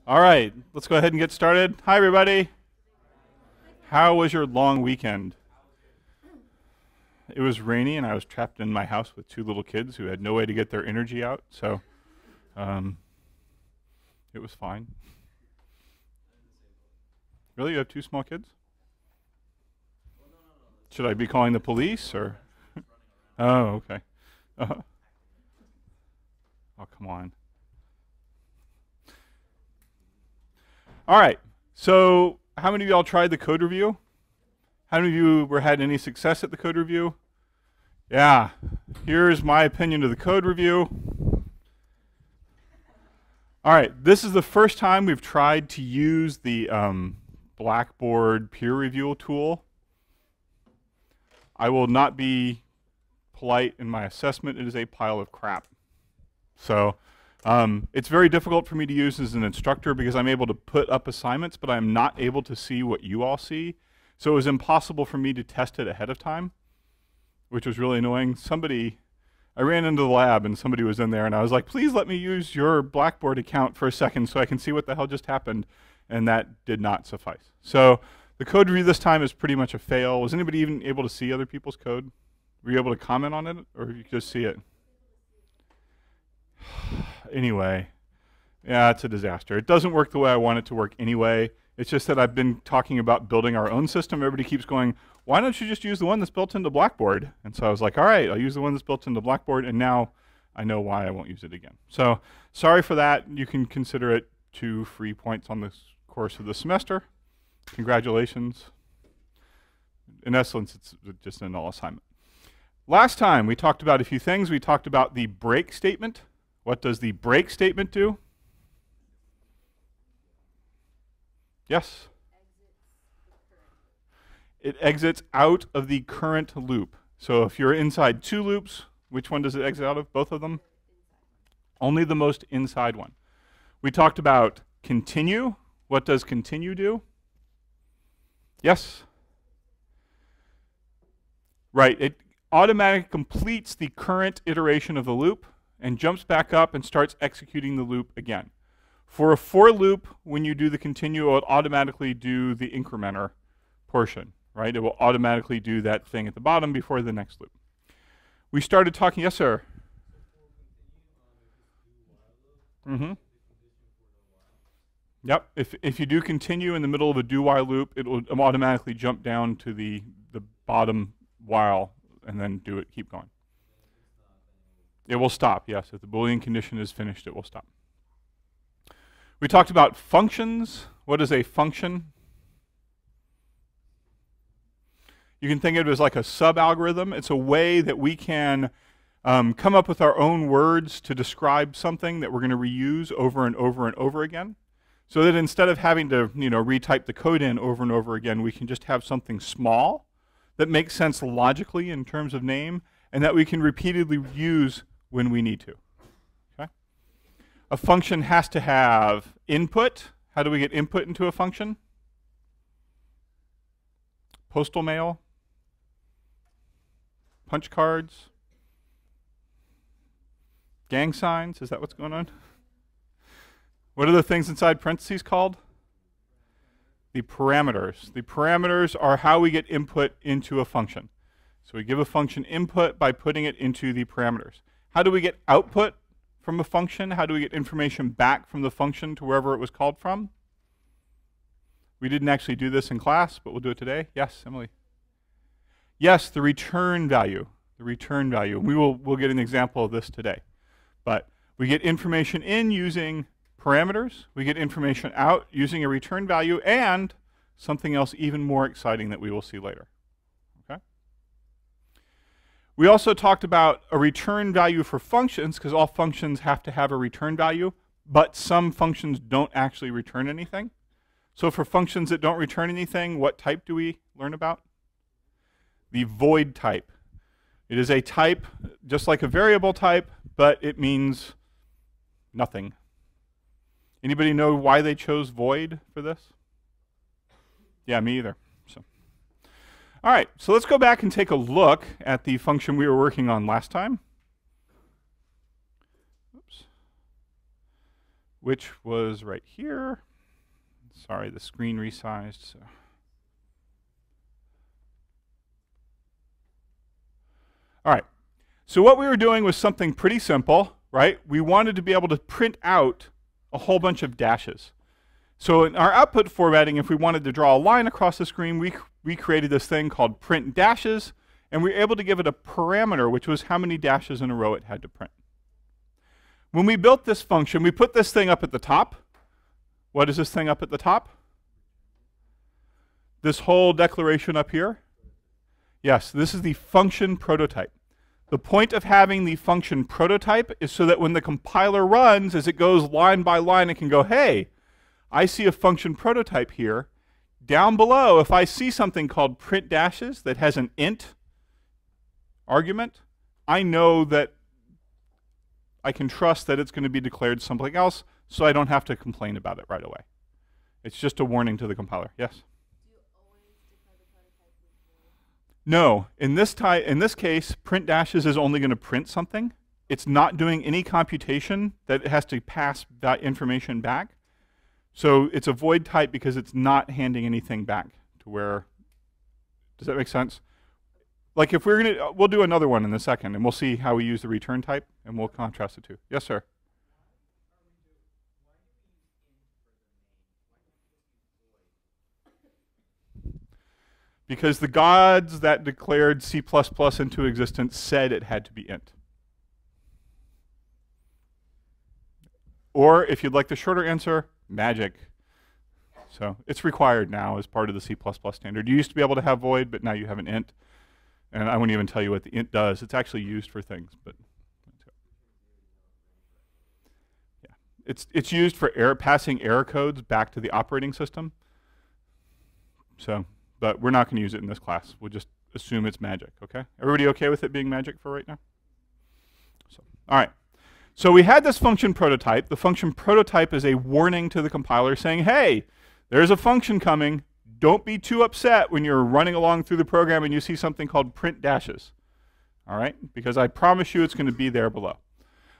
All right, let's go ahead and get started. Hi, everybody. How was your long weekend? It was rainy, and I was trapped in my house with two little kids who had no way to get their energy out, so it was fine. Really? You have two small kids? Should I be calling the police, or? Oh, okay. Oh, come on. All right, so how many of y'all tried the code review? How many of you had any success at the code review? Yeah, here's my opinion of the code review. All right, this is the first time we've tried to use the Blackboard peer review tool. I will not be polite in my assessment. It is a pile of crap. So it's very difficult for me to use as an instructor because I'm able to put up assignments, but I'm not able to see what you all see. So it was impossible for me to test it ahead of time, which was really annoying. I ran into the lab and somebody was in there and I was like, please let me use your Blackboard account for a second so I can see what the hell just happened. And that did not suffice. So the code review this time is pretty much a fail. Was anybody even able to see other people's code? Were you able to comment on it, or you could just see it? Anyway, yeah, it's a disaster. It doesn't work the way I want it to work anyway. It's just that I've been talking about building our own system. Everybody keeps going, why don't you just use the one that's built into Blackboard? And so I was like, all right, I'll use the one that's built into Blackboard, and now I know why I won't use it again. So sorry for that. You can consider it 2 free points on the course of the semester. Congratulations. In essence, it's just a null assignment. Last time we talked about a few things. We talked about the break statement. What does the break statement do? Yes? It exits out of the current loop. So if you're inside 2 loops, which one does it exit out of? Both of them? Only the most inside one. We talked about continue. What does continue do? Yes? Right, it automatically completes the current iteration of the loop and jumps back up and starts executing the loop again. For a for loop, when you do the continue, it will automatically do the incrementer portion, right? It will automatically do that thing at the bottom before the next loop. We started talking, yes, sir? Mm-hmm. Yep, if you do continue in the middle of a do-while loop, it will automatically jump down to the bottom while and then do it, keep going. It will stop, yes. If the Boolean condition is finished, it will stop. We talked about functions. What is a function? You can think of it as like a sub-algorithm. It's a way that we can come up with our own words to describe something that we're going to reuse over and over and over again. So that instead of having to retype the code in over and over again, we can just have something small that makes sense logically in terms of name and that we can repeatedly use when we need to. Okay? A function has to have input. How do we get input into a function? Postal mail, punch cards, gang signs. Is that what's going on? What are the things inside parentheses called? The parameters. The parameters are how we get input into a function. So we give a function input by putting it into the parameters. How do we get output from a function? How do we get information back from the function to wherever it was called from? We didn't actually do this in class, but we'll do it today. Yes, Emily? Yes, the return value. The return value. We'll get an example of this today. But we get information in using parameters. We get information out using a return value and something else even more exciting that we will see later. Okay? We also talked about a return value for functions because all functions have to have a return value, but some functions don't actually return anything. So for functions that don't return anything, what type do we learn about? The void type. It is a type just like a variable type, but it means nothing. Anybody know why they chose void for this? Yeah, me either. So, all right, so let's go back and take a look at the function we were working on last time. Oops. which was right here. Sorry, the screen resized. So. All right. So what we were doing was something pretty simple, right? We wanted to be able to print out a whole bunch of dashes. So in our output formatting, if we wanted to draw a line across the screen, we created this thing called print dashes, and we were able to give it a parameter, which was how many dashes in a row it had to print. When we built this function, we put this thing up at the top. What is this thing up at the top? This whole declaration up here? Yes, this is the function prototype. The point of having the function prototype is so that when the compiler runs, as it goes line by line, it can go, hey, I see a function prototype here. Down below, if I see something called print dashes that has an int argument, I know that I can trust that it's going to be declared something else, so I don't have to complain about it right away. It's just a warning to the compiler. Yes? No, in this case, print dashes is only going to print something. It's not doing any computation that it has to pass that information back. So it's a void type because it's not handing anything back to where, does that make sense? Like if we're going to, we'll do another one in a second and we'll see how we use the return type and we'll contrast the two. Yes, sir? Because the gods that declared C++ into existence said it had to be int. Or if you'd like the shorter answer, magic. So it's required now as part of the C++ standard. You used to be able to have void, but now you have an int. And I won't even tell you what the int does. It's actually used for things, but yeah, it's used for passing error codes back to the operating system. So. But we're not going to use it in this class. We'll just assume it's magic, okay? Everybody okay with it being magic for right now? So, all right. So we had this function prototype. The function prototype is a warning to the compiler saying, hey, there's a function coming. Don't be too upset when you're running along through the program and you see something called print dashes, all right? Because I promise you it's going to be there below.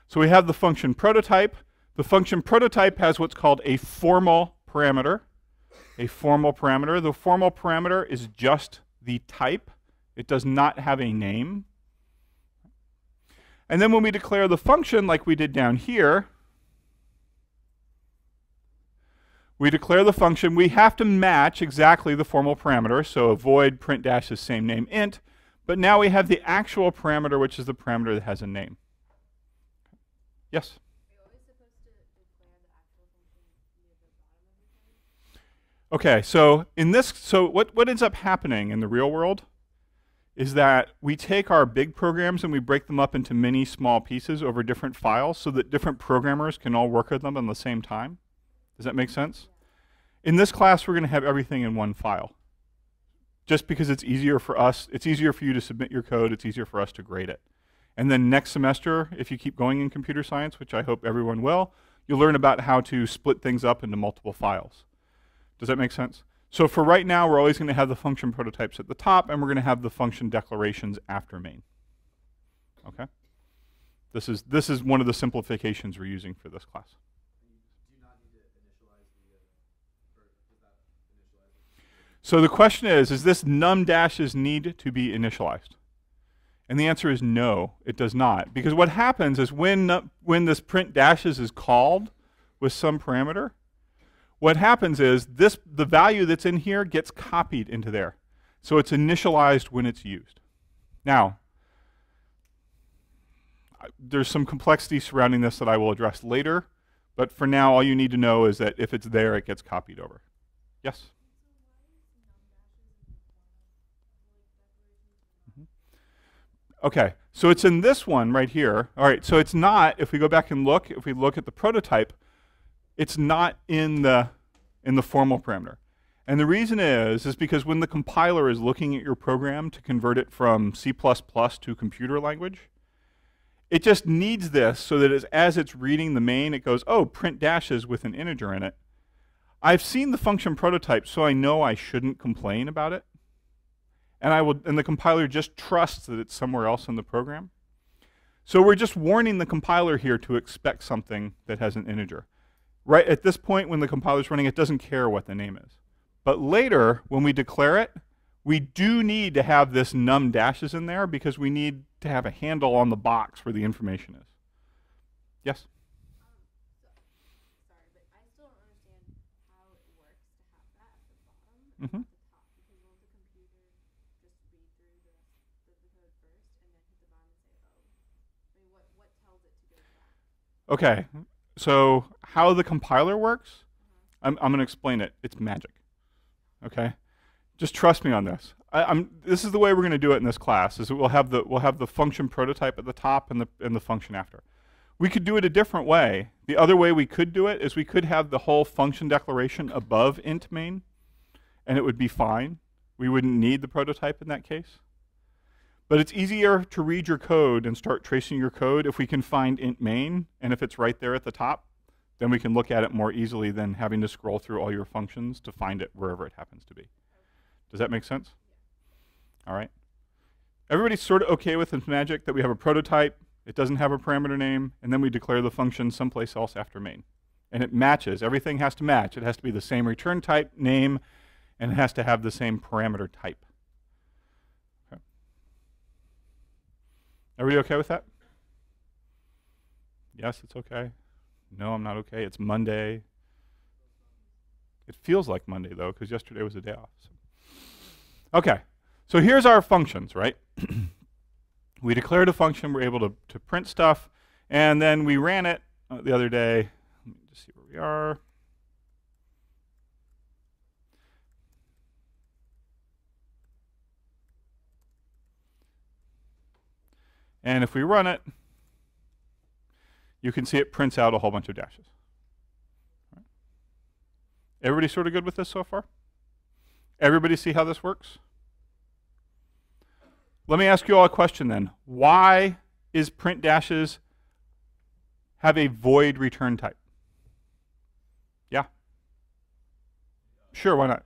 So we have the function prototype. The function prototype has what's called a formal parameter. A formal parameter. The formal parameter is just the type. It does not have a name. And then when we declare the function like we did down here, we declare the function. We have to match exactly the formal parameter. So a void print dash is same name int. But now we have the actual parameter, which is the parameter that has a name. Yes? Okay, so in this, so what ends up happening in the real world is that we take our big programs and we break them up into many small pieces over different files so that different programmers can all work with them at the same time. Does that make sense? In this class, we're going to have everything in one file. Just because it's easier for us, it's easier for you to submit your code, it's easier for us to grade it. And then next semester, if you keep going in computer science, which I hope everyone will, you'll learn about how to split things up into multiple files. Does that make sense? So for right now, we're always going to have the function prototypes at the top, and we're going to have the function declarations after main. Okay? This is one of the simplifications we're using for this class. Do you not need to initialize So the question is this num dashes need to be initialized? And the answer is no, it does not. Because what happens is when this print dashes is called with some parameter, what happens is the value that's in here gets copied into there. So it's initialized when it's used. Now, there's some complexity surrounding this that I will address later, but for now all you need to know is that if it's there, it gets copied over. Yes? Okay, so it's in this one right here. All right, so it's not, if we go back and look, if we look at the prototype, it's not in the formal parameter. And the reason is because when the compiler is looking at your program to convert it from C++ to computer language, it just needs this so that as it's reading the main, it goes, oh, print dashes with an integer in it. I've seen the function prototype, so I know I shouldn't complain about it. And the compiler just trusts that it's somewhere else in the program. So we're just warning the compiler here to expect something that has an integer. Right at this point when the compiler's running, it doesn't care what the name is. But later, when we declare it, we do need to have this num dashes in there because we need to have a handle on the box where the information is. Yes? Sorry, but I still don't understand how it works to have that at the bottom and Mm-hmm. at the top. Because won't the computer just read through the code first and then hit the bottom and say, oh? I mean, what tells it to go back? Okay, so how the compiler works, I'm going to explain it. It's magic. Okay, just trust me on this. This is the way we're going to do it in this class. Is that we'll have the function prototype at the top and the function after. We could do it a different way. The other way we could do it is we could have the whole function declaration above int main, and it would be fine. We wouldn't need the prototype in that case. But it's easier to read your code and start tracing your code if we can find int main, and if it's right there at the top, then we can look at it more easily than having to scroll through all your functions to find it wherever it happens to be. Does that make sense? All right. Everybody's sort of okay with this magic that we have a prototype, it doesn't have a parameter name, and then we declare the function someplace else after main. And it matches. Everything has to match. It has to be the same return type, name, and it has to have the same parameter type. Okay. Everybody okay with that? Yes, it's okay. No, I'm not okay. It's Monday. It feels like Monday, though, because yesterday was a day off. So. Okay, so here's our functions, right? We declared a function. We're able to print stuff. And then we ran it the other day. Let me just see where we are. And if we run it, you can see it prints out a whole bunch of dashes. Right. Everybody sort of good with this so far? Everybody see how this works? Let me ask you all a question then. Why is print dashes have a void return type? Yeah? Sure, why not?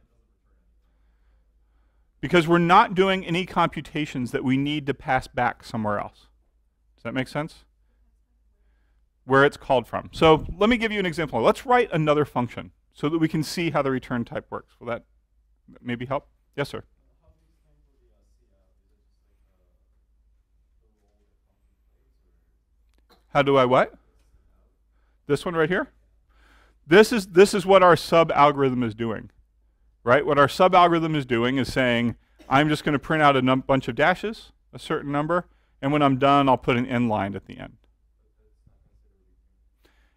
Because we're not doing any computations that we need to pass back somewhere else. Does that make sense? Where it's called from. So let me give you an example. Let's write another function so that we can see how the return type works. Will that maybe help? Yes, sir. How do I what? This one right here? This is what our sub-algorithm is doing. Right? What our sub-algorithm is doing is saying, I'm just going to print out a bunch of dashes, a certain number, and when I'm done, I'll put an end line at the end.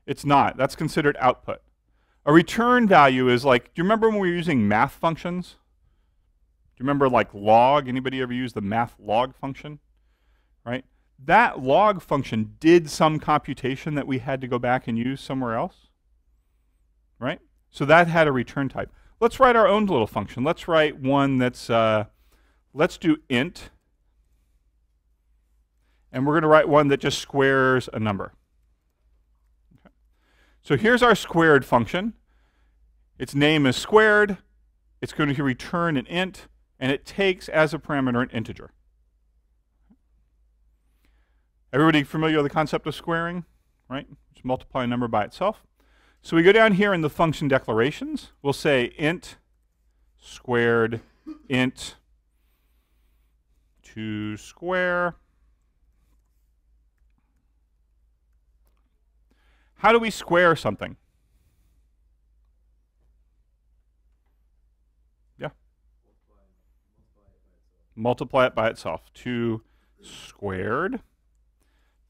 It's not. That's considered output. A return value is like, do you remember when we were using math functions? Do you remember like log? Anybody ever use the math log function? Right? That log function did some computation that we had to go back and use somewhere else. Right? So that had a return type. Let's write our own little function. Let's write one that's, let's do int. And we're going to write one that just squares a number. Okay. So here's our squared function. Its name is squared. It's going to return an int, and it takes as a parameter an integer. Everybody familiar with the concept of squaring? Right? Just multiply a number by itself. So we go down here in the function declarations. We'll say int squared int to square. How do we square something? Yeah? Multiply it by itself. 2 squared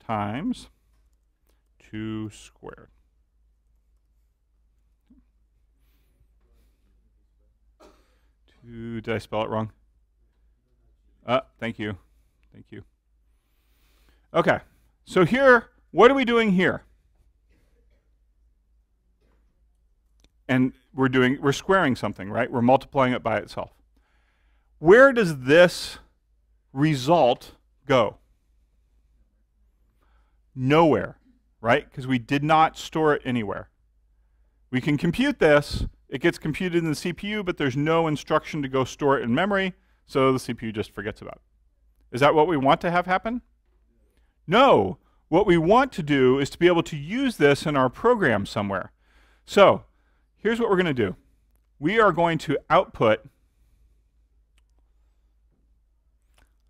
times 2 squared. Did I spell it wrong? Thank you. Thank you. Okay. So here, what are we doing here? And we're squaring something, right? We're multiplying it by itself. Where does this result go? Nowhere, right? Because we did not store it anywhere. We can compute this. It gets computed in the CPU, but there's no instruction to go store it in memory, so the CPU just forgets about it. Is that what we want to have happen? No. What we want to do is to be able to use this in our program somewhere. So here's what we're going to do. We are going to output,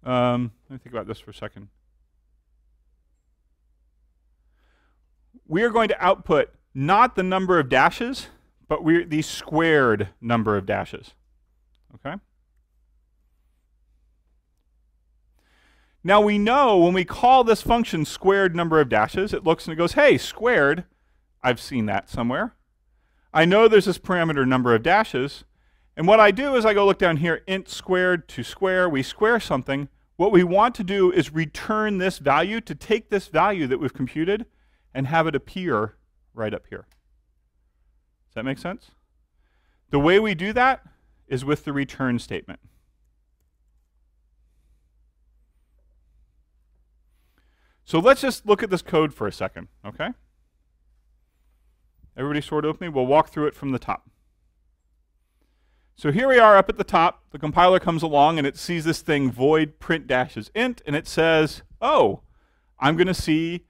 let me think about this for a second. We are going to output not the number of dashes, but the squared number of dashes. Okay? Now we know when we call this function squared number of dashes, it looks and it goes, hey, squared, I've seen that somewhere. I know there's this parameter number of dashes, and what I do is I go look down here, int squared to square, we square something. What we want to do is return this value to take this value that we've computed and have it appear right up here. Does that make sense? The way we do that is with the return statement. So let's just look at this code for a second, okay? Everybody sort of with me? We'll walk through it from the top. So here we are up at the top. The compiler comes along and it sees this thing void print dashes int, and it says, oh, I'm going to see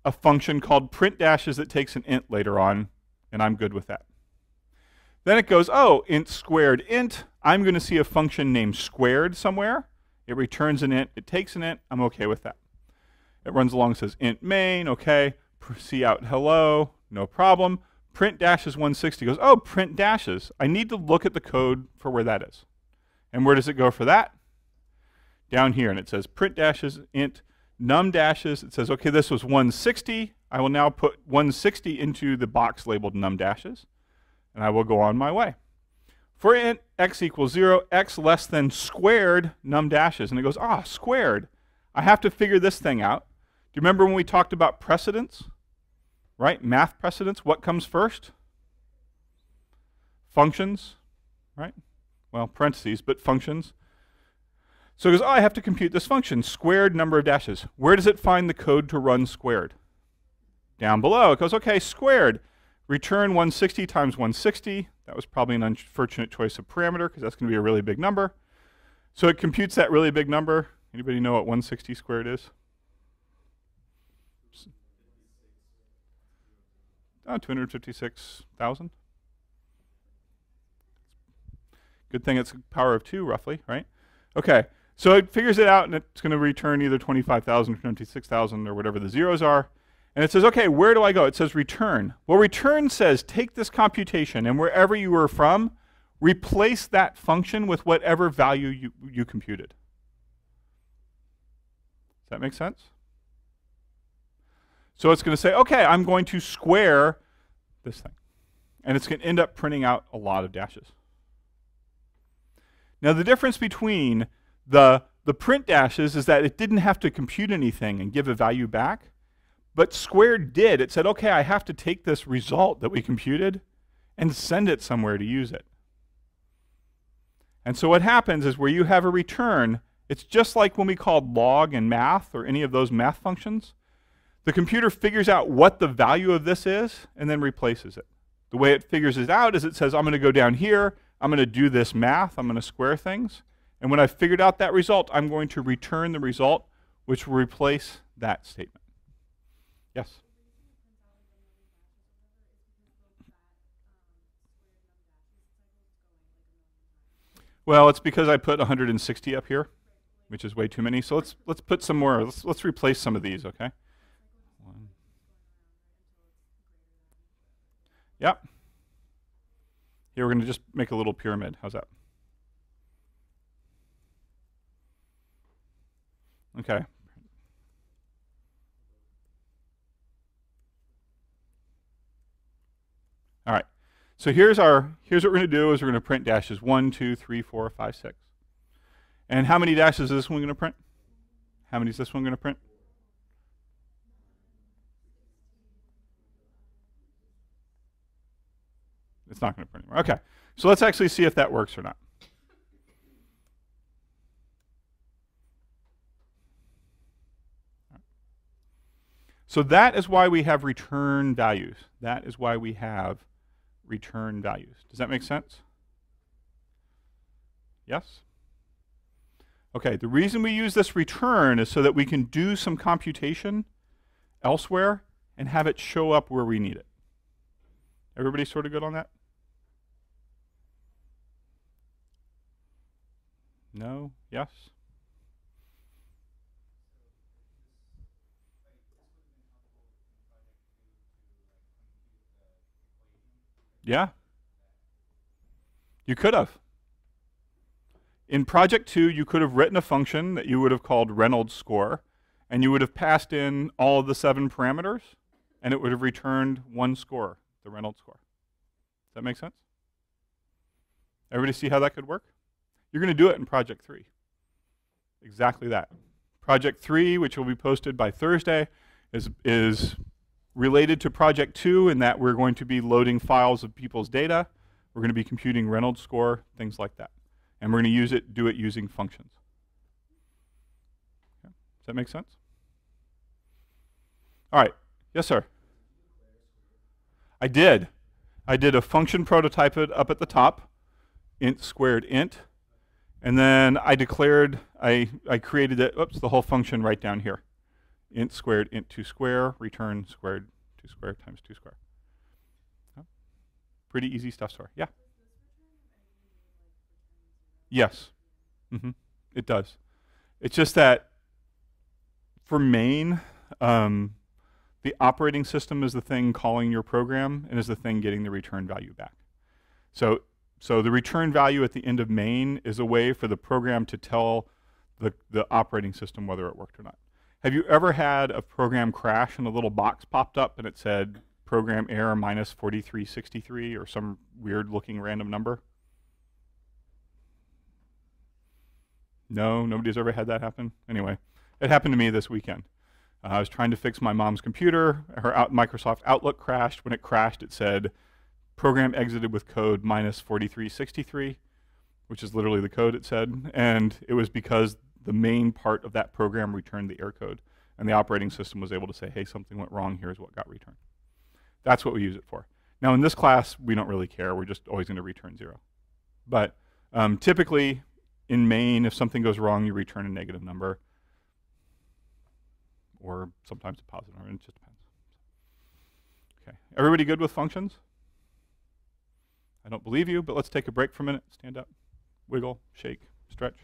a function called print dashes that takes an int later on, and I'm good with that. Then it goes, oh, int squared int. I'm going to see a function named squared somewhere. It returns an int. It takes an int. I'm OK with that. It runs along and says int main, OK. See out hello, no problem. Print dashes 160 goes, oh, print dashes. I need to look at the code for where that is. And where does it go for that? Down here, and it says print dashes int num dashes. It says, OK, this was 160. I will now put 160 into the box labeled num dashes, and I will go on my way. For int x equals 0, x less than squared num dashes. And it goes, ah, squared. I have to figure this thing out. Do you remember when we talked about precedence? Right? Math precedence. What comes first? Functions, right? Well, parentheses, but functions. So it goes, oh, I have to compute this function, squared number of dashes. Where does it find the code to run squared? Down below. It goes, OK, squared. Return 160 times 160. That was probably an unfortunate choice of parameter because that's going to be a really big number. So it computes that really big number. Anybody know what 160 squared is? Oh, 256,000. Good thing it's a power of 2, roughly, right? OK, so it figures it out, and it's going to return either 25,000 or 26,000 or whatever the zeros are. And it says, OK, where do I go? It says return. Well, return says take this computation, and wherever you were from, replace that function with whatever value you computed. Does that make sense? So it's going to say, OK, I'm going to square this thing. And it's going to end up printing out a lot of dashes. Now, the difference between the print dashes is that it didn't have to compute anything and give a value back. But squared did. It said, OK, I have to take this result that we computed and send it somewhere to use it. And so what happens is where you have a return, it's just like when we called log in math or any of those math functions. The computer figures out what the value of this is and then replaces it. The way it figures it out is it says, I'm going to go down here, I'm going to do this math, I'm going to square things. And when I've figured out that result, I'm going to return the result, which will replace that statement. Yes? Well, it's because I put 160 up here, which is way too many. So let's put some more. Let's replace some of these, OK? Yep. Here we're going to just make a little pyramid. How's that? OK. All right. So here's what we're going to do is we're going to print dashes 1, 2, 3, 4, 5, 6. And how many dashes is this one going to print? How many is this one going to print? It's not going to print anymore. OK. So let's actually see if that works or not. So that is why we have return values. That is why we have return values. Does that make sense? Yes? OK, the reason we use this return is so that we can do some computation elsewhere and have it show up where we need it. Everybody sort of good on that? No? Yes? Yeah? You could have. In project 2, you could have written a function that you would have called Reynolds score, and you would have passed in all of the 7 parameters, and it would have returned one score, the Reynolds score. Does that make sense? Everybody see how that could work? You're going to do it in project 3. Exactly that. Project 3, which will be posted by Thursday, is related to project 2 in that we're going to be loading files of people's data. We're going to be computing Reynolds score, things like that. And we're going to do it using functions. Okay. Does that make sense? All right. Yes, sir. I did. I did a function prototype up at the top, int squared int. And then I declared, I created it, the whole function right down here. Int squared int 2 square, return squared 2 square times 2 square. Oh. Pretty easy stuff, sorry. Yeah? Yes. It does. It's just that for main, the operating system is the thing calling your program and is the thing getting the return value back. So the return value at the end of main is a way for the program to tell the operating system whether it worked or not. Have you ever had a program crash and a little box popped up and it said program error minus 4363 or some weird looking random number? No, nobody's ever had that happen? Anyway, it happened to me this weekend. I was trying to fix my mom's computer. Her Microsoft Outlook crashed. When it crashed, it said program exited with code minus 4363, which is literally the code it said. And it was because the main part of that program returned the error code. And the operating system was able to say, hey, something went wrong. Here's what got returned. That's what we use it for. Now, in this class, we don't really care. We're just always going to return 0. But typically, in main, if something goes wrong, you return a negative number. Or sometimes a positive number. It just depends. Okay. Everybody good with functions? I don't believe you, but let's take a break for a minute. Stand up, wiggle, shake, stretch.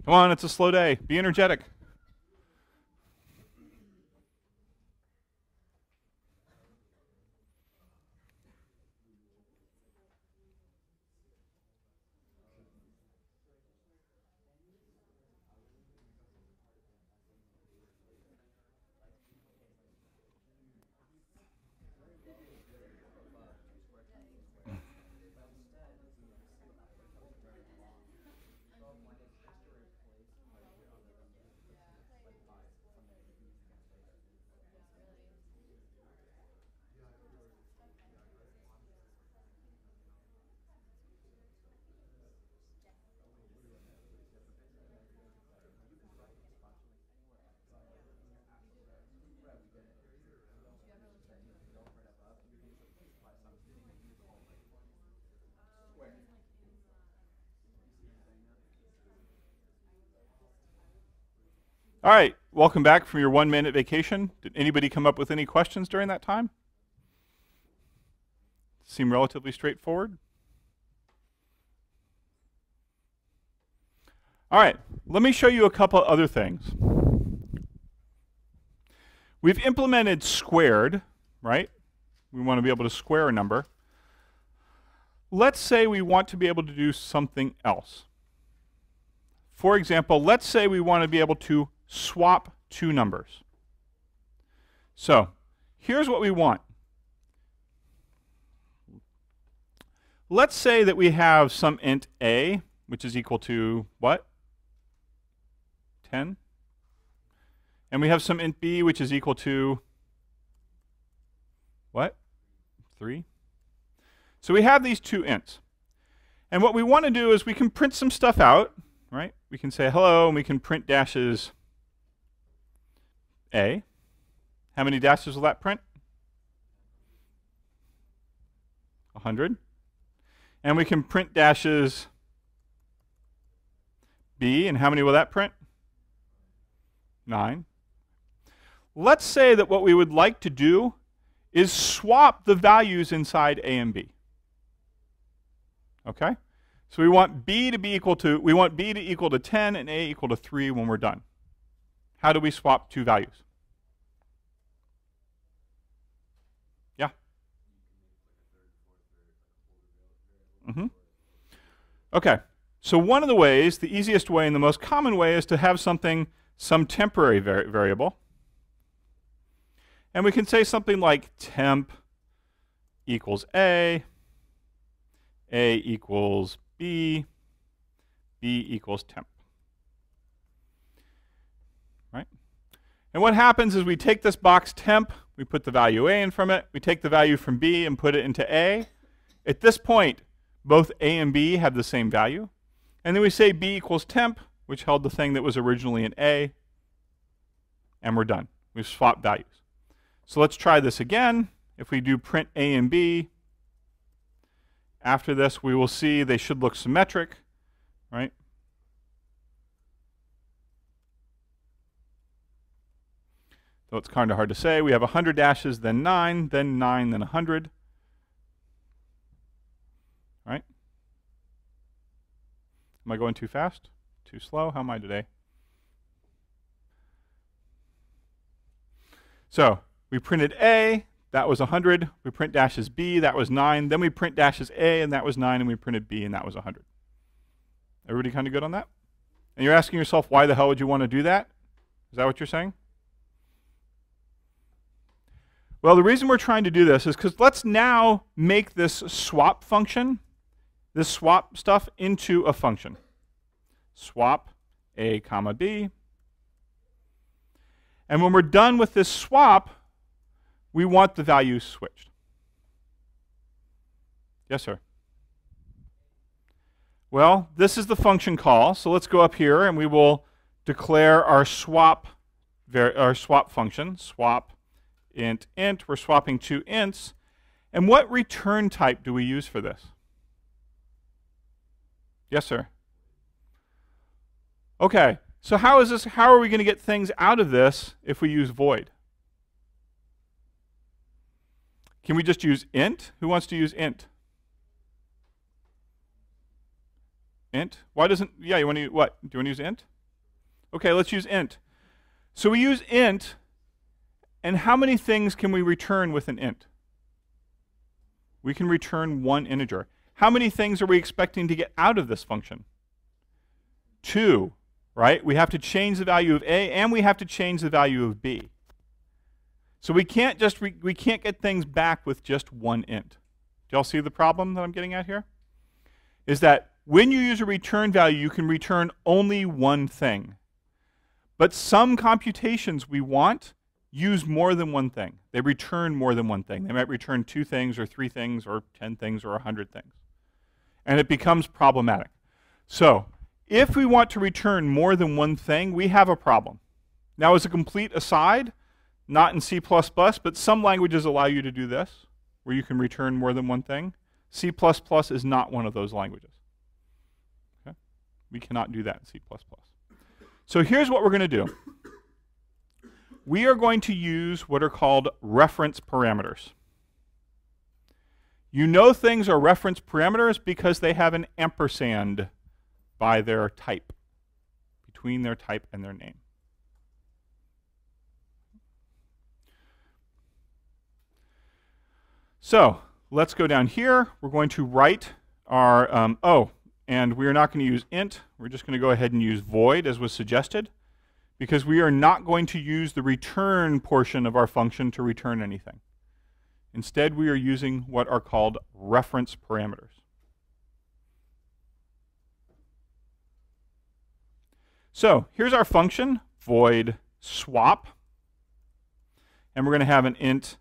Come on, it's a slow day. Be energetic. All right, welcome back from your 1-minute vacation. Did anybody come up with any questions during that time? Seem relatively straightforward. All right, let me show you a couple other things. We've implemented squared, right? We want to be able to square a number. Let's say we want to be able to do something else. For example, let's say we want to be able to swap 2 numbers. So here's what we want. Let's say that we have some int a, which is equal to what? 10. And we have some int b, which is equal to what? 3. So we have these 2 ints. And what we want to do is we can print some stuff out, right? We can say hello, and we can print dashes a. How many dashes will that print? 100. And we can print dashes b, and how many will that print? 9. let's say that what we would like to do is swap the values inside A and B. Okay? So we want B to equal to 10 and A equal to 3 when we're done. How do we swap two values? Yeah. Okay. So one of the ways, the easiest way and the most common way, is to have some temporary variable. And we can say something like temp equals A equals B equals temp. Right? And what happens is we take this box temp, we put the value A in from it, we take the value from B and put it into A. At this point, both A and B have the same value. And then we say B equals temp, which held the thing that was originally in A, and we're done. We've swapped values. So let's try this again. If we do print A and B, after this we will see they should look symmetric, right? So it's kind of hard to say. We have 100 dashes, then 9, then 9, then 100. Right? Am I going too fast? Too slow? How am I today? So we printed A, that was 100. We print dashes B, that was 9. Then we print dashes A, and that was 9. And we printed B, and that was 100. Everybody kind of good on that? And you're asking yourself, why the hell would you want to do that? Is that what you're saying? Well, the reason we're trying to do this is because let's now make this swap function, this swap stuff, into a function. Swap A comma B. And when we're done with this swap, we want the values switched. Yes, sir? Well, this is the function call. So let's go up here and we will declare our swap function, swap int. We're swapping two ints. And what return type do we use for this? Yes, sir? Okay, so how are we going to get things out of this if we use void? Can we just use int? Who wants to use int? Int? Why doesn't, yeah, you want to, what? Do you want to use int? Okay, let's use int. So we use int, and how many things can we return with an int? We can return one integer. How many things are we expecting to get out of this function? 2, right? We have to change the value of A, and we have to change the value of B. So we can't just we can't get things back with just one int. Do y'all see the problem that I'm getting at here? Is that when you use a return value, you can return only one thing. But some computations we want use more than one thing. They return more than one thing. They might return 2 things or 3 things or 10 things or 100 things. And it becomes problematic. So if we want to return more than one thing, we have a problem. Now, as a complete aside, not in C++, but some languages allow you to do this, where you can return more than one thing. C++ is not one of those languages. Okay? We cannot do that in C++. So here's what we're going to do. We are going to use what are called reference parameters. You know things are reference parameters because they have an ampersand by their type, between their type and their name. So let's go down here. We're going to write our, and we are not going to use int. We're just going to go ahead and use void as was suggested, because we are not going to use the return portion of our function to return anything. Instead, we are using what are called reference parameters. So here's our function, void swap. And we're going to have an int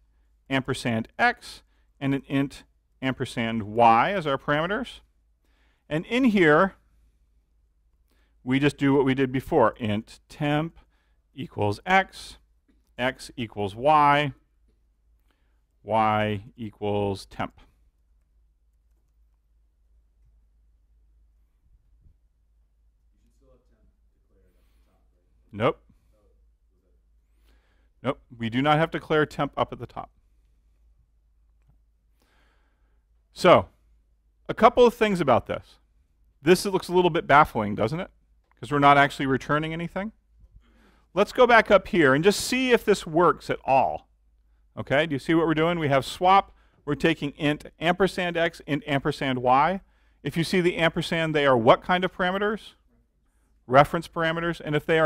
ampersand x and an int ampersand y as our parameters. And in here, we just do what we did before. Int temp equals x, x equals y, y equals temp. Nope. Nope, we do not have to declare temp up at the top. So, a couple of things about this. This looks a little bit baffling, doesn't it? Because we're not actually returning anything. Let's go back up here and just see if this works at all. Okay, do you see what we're doing? We have swap. We're taking int ampersand x, int ampersand y. If you see the ampersand, they are what kind of parameters? Reference parameters. And if they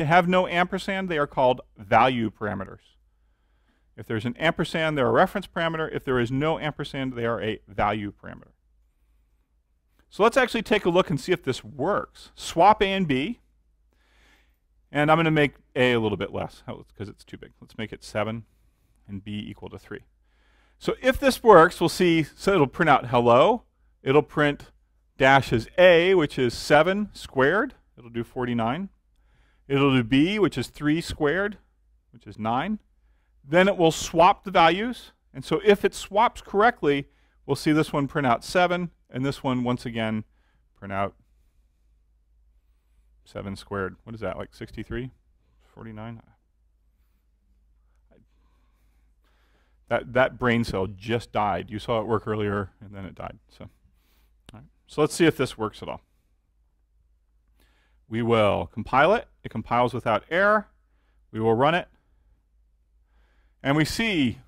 have no ampersand, they are called value parameters. If there's an ampersand, they're a reference parameter. If there is no ampersand, they are a value parameter. So let's actually take a look and see if this works. Swap a and b. And I'm going to make a little bit less because it's too big. Let's make it 7 and b equal to 3. So if this works, we'll see, so it'll print out hello. It'll print dash as a, which is 7 squared. It'll do 49. It'll do b, which is 3 squared, which is 9. Then it will swap the values. And so if it swaps correctly, we'll see this one print out 7, and this one, once again, print out 7 squared. What is that, like 63? 49? That brain cell just died. You saw it work earlier, and then it died. So, all right. So let's see if this works at all. We will compile it. It compiles without error. We will run it. And we see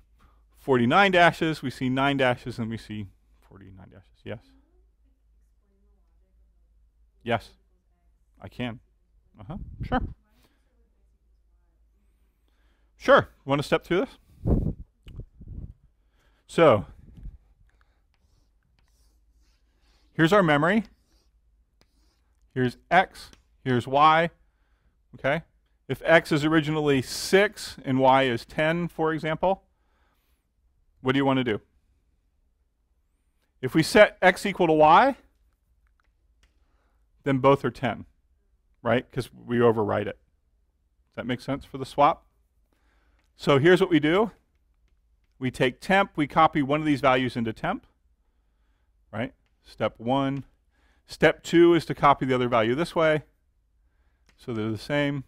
49 dashes, we see 9 dashes, and we see 49 dashes. Yes? Yes, I can. Sure. Sure. Want to step through this? So, here's our memory. Here's x. Here's y. Okay? If x is originally 6 and y is 10, for example, what do you want to do? If we set x equal to y, then both are 10, right? Because we overwrite it. Does that make sense for the swap? So here's what we do. We take temp, we copy one of these values into temp, right? Step 1. Step 2 is to copy the other value this way, so they're the same.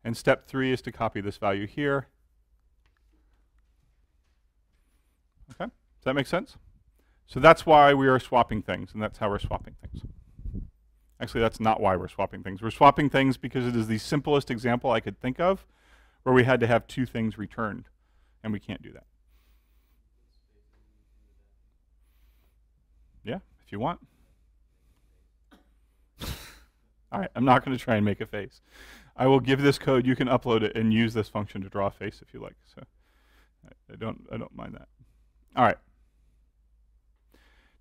And step 3 is to copy this value here. Okay, does that make sense? So that's why we are swapping things, and that's how we're swapping things. Actually, that's not why we're swapping things. We're swapping things because it is the simplest example I could think of where we had to have 2 things returned, and we can't do that. Yeah, if you want. All right, I'm not going to try and make a face. I will give this code. You can upload it and use this function to draw a face if you like. So I don't mind that. All right.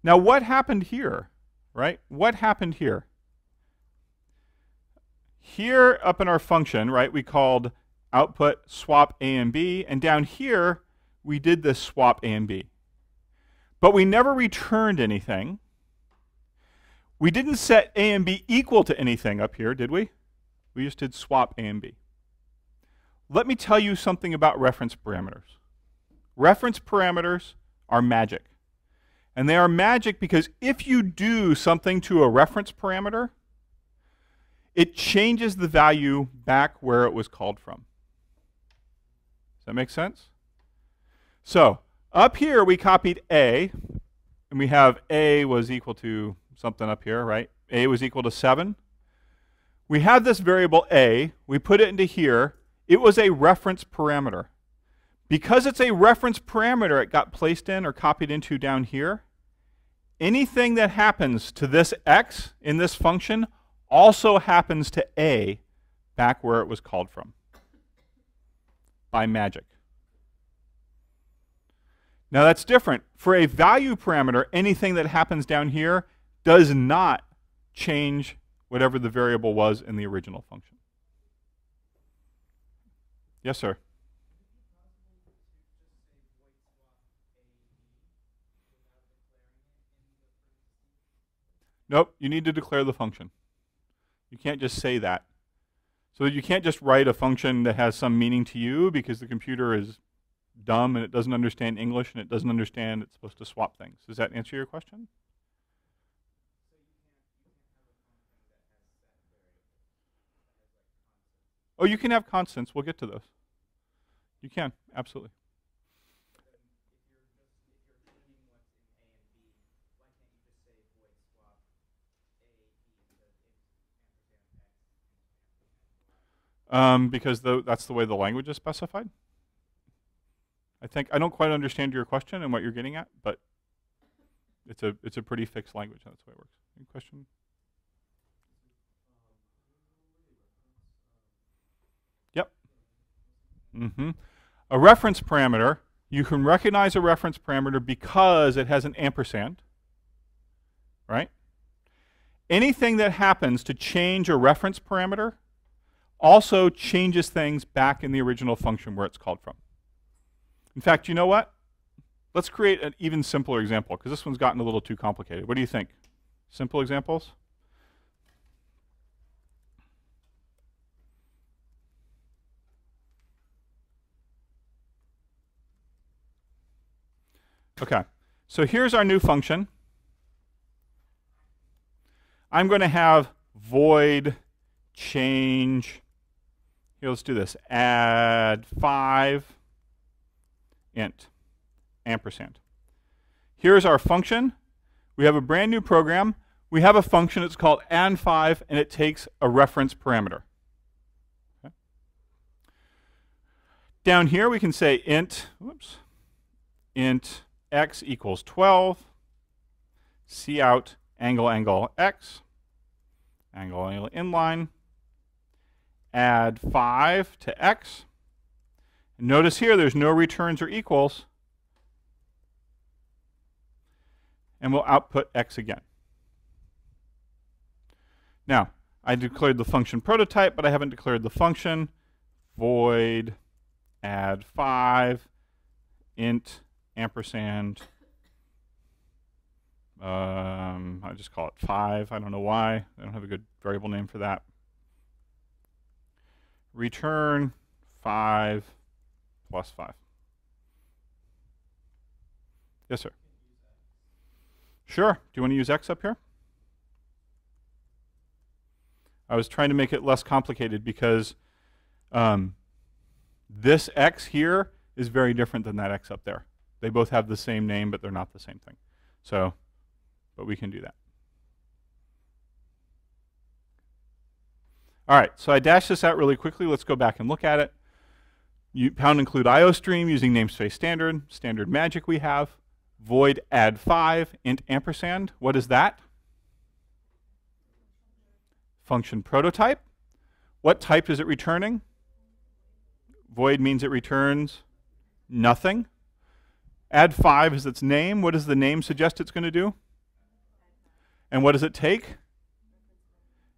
Now what happened here, right? What happened here? Here up in our function, right, we called output swap a and b, and down here we did this swap a and b. But we never returned anything. We didn't set a and b equal to anything up here, did we? We just did swap a and b. Let me tell you something about reference parameters. Reference parameters are magic. And they are magic because if you do something to a reference parameter, it changes the value back where it was called from. Does that make sense? So up here we copied a, and we have a was equal to something up here, right? A was equal to 7. We have this variable a, we put it into here. It was a reference parameter. Because it's a reference parameter, it got placed in or copied into down here. Anything that happens to this x in this function also happens to a back where it was called from by magic. Now that's different. For a value parameter, anything that happens down here does not change whatever the variable was in the original function. Yes, sir. Nope, you need to declare the function. You can't just say that. So you can't just write a function that has some meaning to you because the computer is dumb and it doesn't understand English and it doesn't understand it's supposed to swap things. Does that answer your question? Oh, you can have constants. We'll get to those. You can, absolutely. Because that's the way the language is specified. I don't quite understand your question and what you're getting at, but it's a pretty fixed language. That's the way it works. Any question? Yep. A reference parameter, you can recognize a reference parameter because it has an ampersand, right? Anything that happens to change a reference parameter also changes things back in the original function where it's called from. In fact, you know what? Let's create an even simpler example, because this one's gotten a little too complicated. What do you think? Simple examples? Okay, so here's our new function. I'm going to have void change. Here, let's do this. Add 5 int ampersand. Here's our function. We have a brand new program. We have a function. It's called add5, and it takes a reference parameter. Okay. Down here, we can say int x equals 12. Cout angle x, angle inline. Add 5 to x. And notice here there's no returns or equals. And we'll output x again. Now, I declared the function prototype, but I haven't declared the function. Void add 5 int ampersand. I just call it 5. I don't know why. I don't have a good variable name for that. Return 5 plus 5. Yes, sir. Sure. Do you want to use x up here? I was trying to make it less complicated because this x here is very different than that x up there. They both have the same name, but they're not the same thing. So, but we can do that. All right, so I dashed this out really quickly. Let's go back and look at it. Pound include IOStream using namespace standard magic we have. Void add 5 int ampersand. What is that? Function prototype. What type is it returning? Void means it returns nothing. Add 5 is its name. What does the name suggest it's going to do? And what does it take?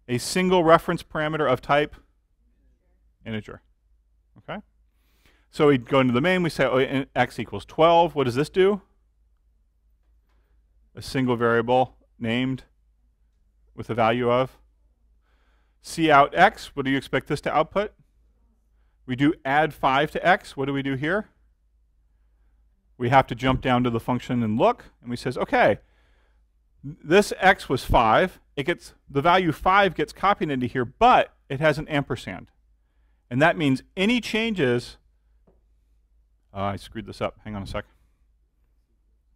A single reference parameter of type integer. Okay? So we go into the main, we say oh, x equals 12. What does this do? A single variable named with a value of cout x. What do you expect this to output? We do add 5 to x. What do we do here? We have to jump down to the function and look, and we says, okay, this x was 5. The value 5 gets copied into here, but it has an ampersand. And that means any changes, I screwed this up. Hang on a sec.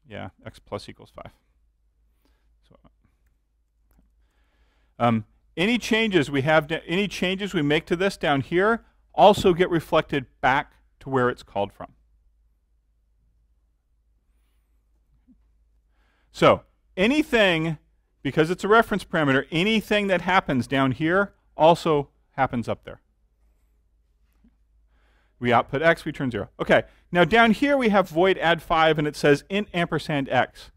Yeah, x plus equals 5. So, any changes we make to this down here also get reflected back to where it's called from. So anything, because it's a reference parameter, anything that happens down here also happens up there. We output x, we return 0. Okay, now down here we have void add 5 and it says int ampersand x.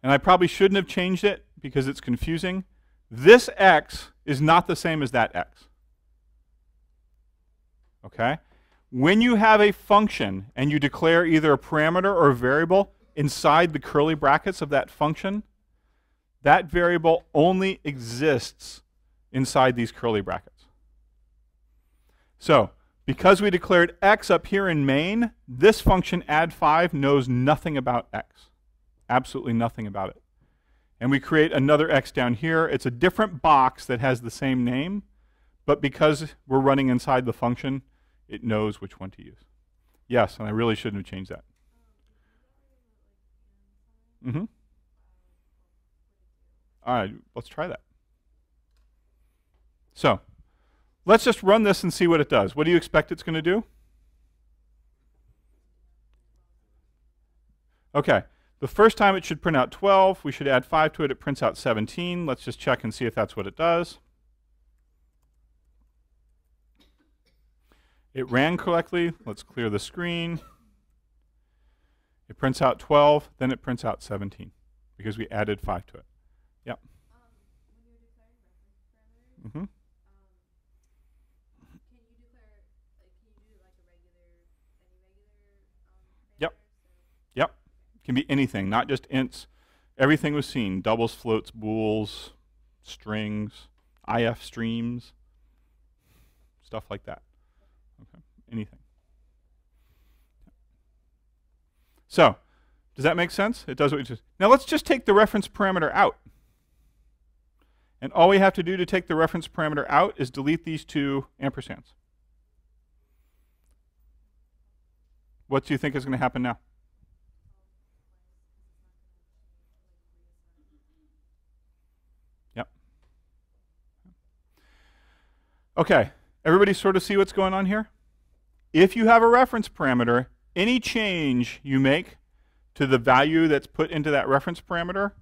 And I probably shouldn't have changed it because it's confusing. This x is not the same as that x. Okay? When you have a function and you declare either a parameter or a variable inside the curly brackets of that function, that variable only exists inside these curly brackets. So, because we declared x up here in main, this function add5 knows nothing about x. Absolutely nothing about it. And we create another x down here. It's a different box that has the same name, but because we're running inside the function, it knows which one to use. Yes, and I really shouldn't have changed that. Mm-hmm. All right, let's try that. So let's just run this and see what it does. What do you expect it's going to do? Okay, the first time it should print out 12. We should add 5 to it. It prints out 17. Let's just check and see if that's what it does. It ran correctly. Let's clear the screen. It prints out 12, then it prints out 17 because we added 5 to it. Yep. When you're declaring reference parameters, Mm-hmm. can you declare, like, can you do like a regular, any regular Yep. parameters? Yep. It can be anything, not just ints. Everything was seen. Doubles, floats, bools, strings, IF streams, stuff like that. Okay. Anything. So, does that make sense? It does what it just. Now let's just take the reference parameter out. And all we have to do to take the reference parameter out is delete these two ampersands. What do you think is going to happen now? Yep. Okay, everybody sort of see what's going on here? If you have a reference parameter, any change you make to the value that's put into that reference parameter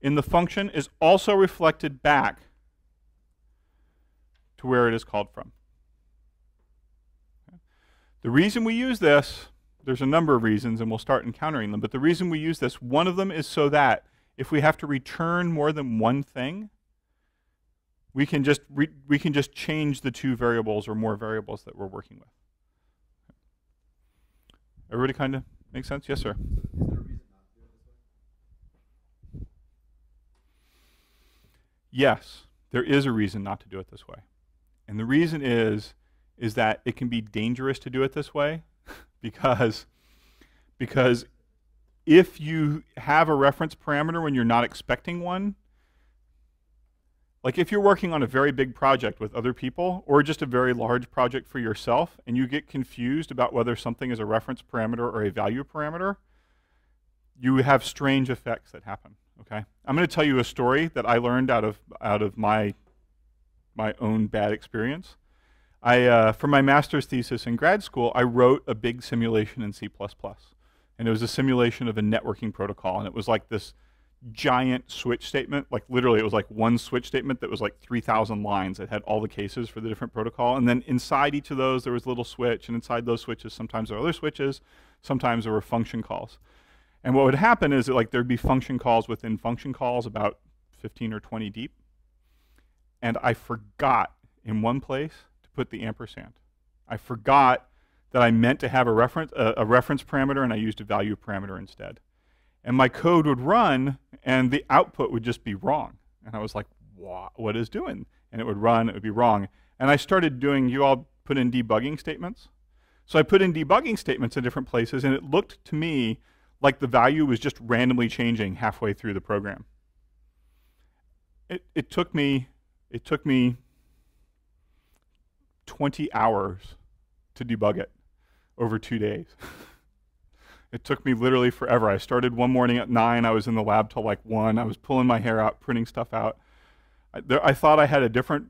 in the function is also reflected back to where it is called from. Okay. The reason we use this, there's a number of reasons, and we'll start encountering them, but the reason we use this, one of them is so that if we have to return more than one thing, we can just change the two variables or more variables that we're working with. Everybody kind of makes sense? Yes, sir. Is there a reason not to do it this way? Yes, there is a reason not to do it this way. And the reason is that it can be dangerous to do it this way because if you have a reference parameter when you're not expecting one, like if you're working on a very big project with other people or just a very large project for yourself and you get confused about whether something is a reference parameter or a value parameter, you have strange effects that happen, okay? I'm going to tell you a story that I learned out of my own bad experience. For my master's thesis in grad school, I wrote a big simulation in C++. And it was a simulation of a networking protocol. And it was like this giant switch statement, like literally it was like one switch statement that was like 3,000 lines that had all the cases for the different protocol. And then inside each of those there was a little switch, and inside those switches sometimes there were other switches, sometimes there were function calls. And what would happen is that like there'd be function calls within function calls about 15 or 20 deep. And I forgot in one place to put the ampersand. I forgot that I meant to have a reference parameter, and I used a value parameter instead. And my code would run, and the output would just be wrong. And I was like, what is doing? And it would run, it would be wrong. And I started doing, you all put in debugging statements? So I put in debugging statements in different places, and it looked to me like the value was just randomly changing halfway through the program. It took me 20 hours to debug it over 2 days. It took me literally forever. I started one morning at 9. I was in the lab till like 1. I was pulling my hair out, printing stuff out. I thought I had a different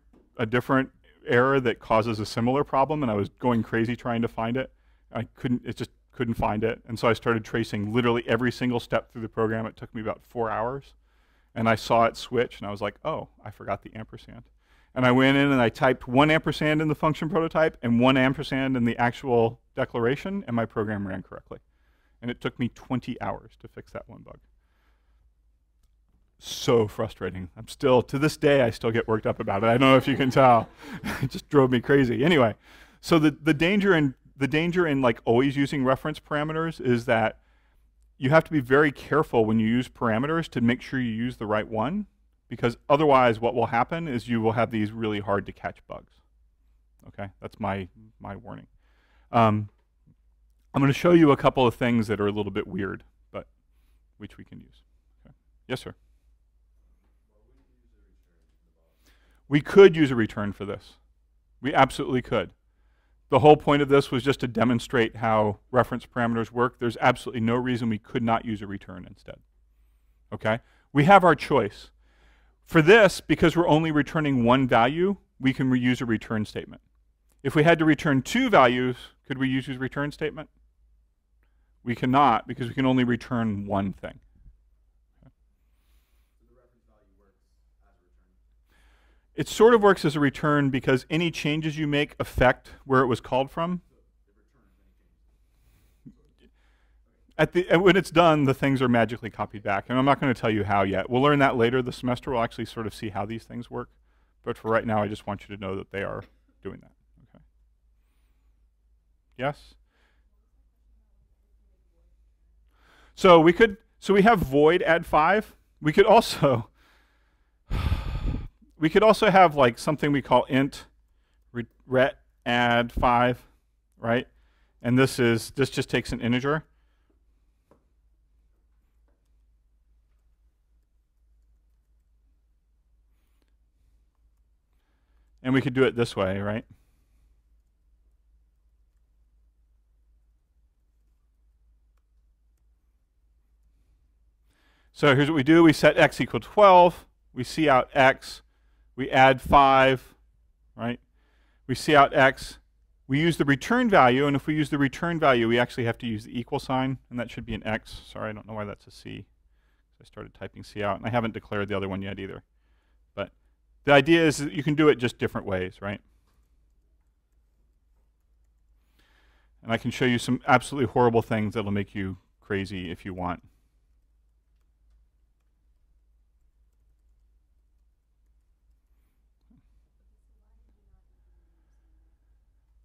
error that causes a similar problem, and I was going crazy trying to find it. It just couldn't find it. And so I started tracing literally every single step through the program. It took me about 4 hours. And I saw it switch, and I was like, oh, I forgot the ampersand. And I went in and I typed 1 ampersand in the function prototype and 1 ampersand in the actual declaration, and my program ran correctly. And it took me 20 hours to fix that one bug. So frustrating. I'm still, to this day, I still get worked up about it. I don't know if you can tell. It just drove me crazy. Anyway, so the danger in like always using reference parameters is that you have to be very careful when you use parameters to make sure you use the right one, because otherwise what will happen is you will have these really hard to catch bugs. Okay, that's my warning. I'm going to show you a couple of things that are a little bit weird, but which we can use. Okay. Yes, sir? We could use a return for this. We absolutely could. The whole point of this was just to demonstrate how reference parameters work. There's absolutely no reason we could not use a return instead. Okay? We have our choice. For this, because we're only returning one value, we can reuse a return statement. If we had to return two values, could we use a return statement? We cannot, because we can only return one thing. So the reference value works as a return. It sort of works as a return because any changes you make affect where it was called from. When it's done, the things are magically copied back. And I'm not going to tell you how yet. We'll learn that later this semester. We'll actually sort of see how these things work. But for right now, I just want you to know that they are doing that. Okay. Yes? So we have void add 5. We could also have like something we call int ret add 5, right? And this just takes an integer. And we could do it this way, right? So here's what we do. We set x equal 12. We see out x. We add 5, right? We see out x. We use the return value, and if we use the return value, we actually have to use the equal sign, and that should be an x. Sorry, I don't know why that's a c. I started typing c out, and I haven't declared the other one yet either. But the idea is that you can do it just different ways, right? And I can show you some absolutely horrible things that will make you crazy if you want.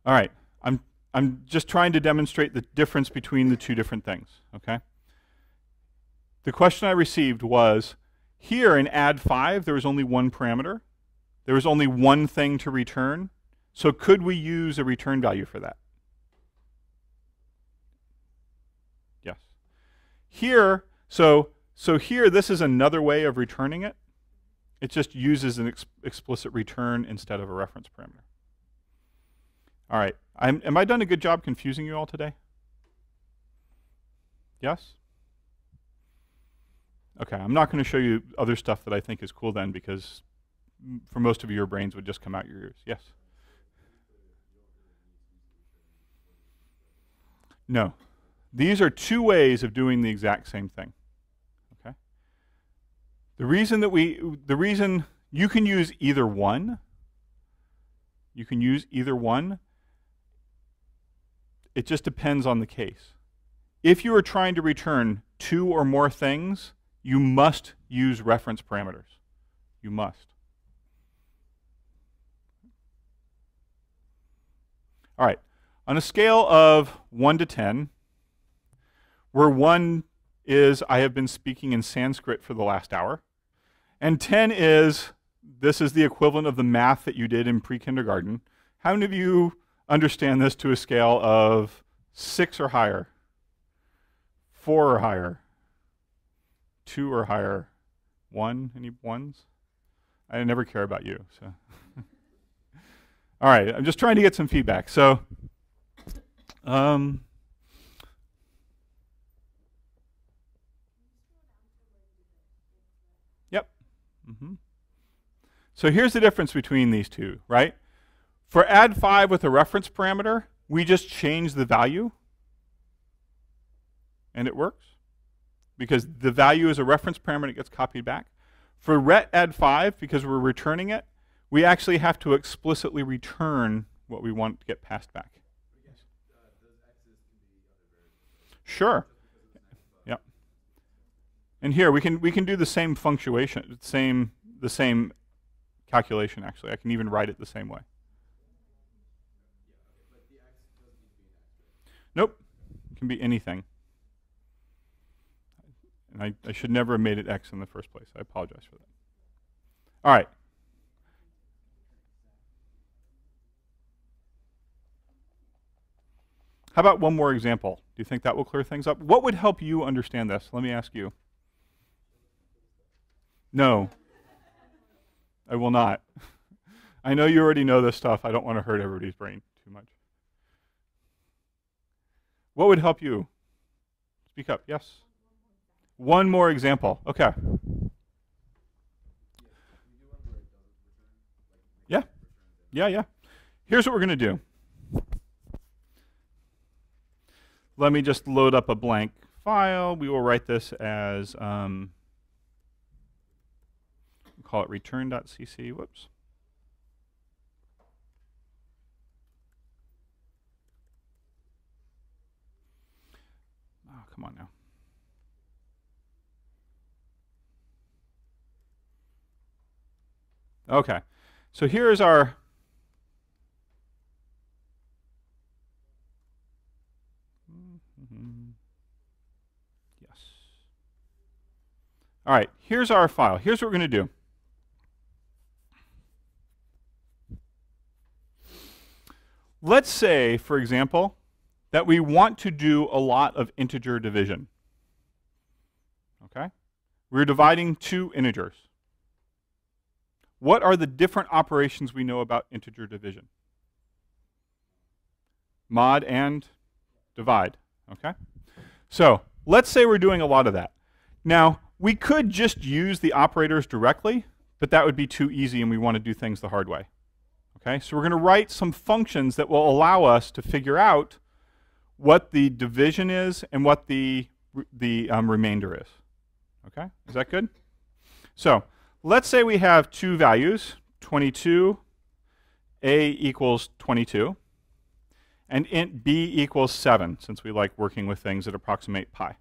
All right, I'm just trying to demonstrate the difference between the two different things, okay? The question I received was, here in add 5, there was only one parameter. There was only one thing to return. So could we use a return value for that? Yes. Here, so here, this is another way of returning it. It just uses an explicit return instead of a reference parameter. All right, am I done a good job confusing you all today? Yes? Okay, I'm not going to show you other stuff that I think is cool then, because for most of you, your brains would just come out your ears. Yes? No. These are two ways of doing the exact same thing. Okay? The reason you can use either one, it just depends on the case. If you are trying to return two or more things, you must use reference parameters. You must. All right. On a scale of 1 to 10, where 1 is I have been speaking in Sanskrit for the last hour, and 10 is this is the equivalent of the math that you did in pre-kindergarten, how many of you understand this to a scale of 6 or higher, 4 or higher, 2 or higher, 1? Any ones? I never care about you. So, all right. I'm just trying to get some feedback. So, yep. So here's the difference between these two, right? For add 5 with a reference parameter, we just change the value, and it works. Because the value is a reference parameter, it gets copied back. For ret add 5, because we're returning it, we actually have to explicitly return what we want to get passed back. But again, those x's can be other variables. Sure. Yep. And here we can do the same punctuation, the same calculation actually. I can even write it the same way. Yeah, okay, but the x doesn't need to be an x, right? Nope. It can be anything. And I should never have made it x in the first place. I apologize for that. All right. How about one more example? Do you think that will clear things up? What would help you understand this? Let me ask you. No. I will not. I know you already know this stuff. I don't want to hurt everybody's brain too much. What would help you? Speak up. Yes. One more example. Okay. Yeah. Yeah. Here's what we're going to do. Let me just load up a blank file. We will write this as, we'll call it return.cc. Whoops. Oh, come on now. Okay. So here is our yes. All right, here's our file. Here's what we're going to do. Let's say, for example, that we want to do a lot of integer division. Okay? We're dividing two integers. What are the different operations we know about integer division? Mod and divide. Okay? So let's say we're doing a lot of that. Now, we could just use the operators directly, but that would be too easy and we want to do things the hard way. Okay? So we're going to write some functions that will allow us to figure out what the division is and what the remainder is. Okay? Is that good? So let's say we have two values, 22, a equals 22, and int b equals 7, since we like working with things that approximate pi.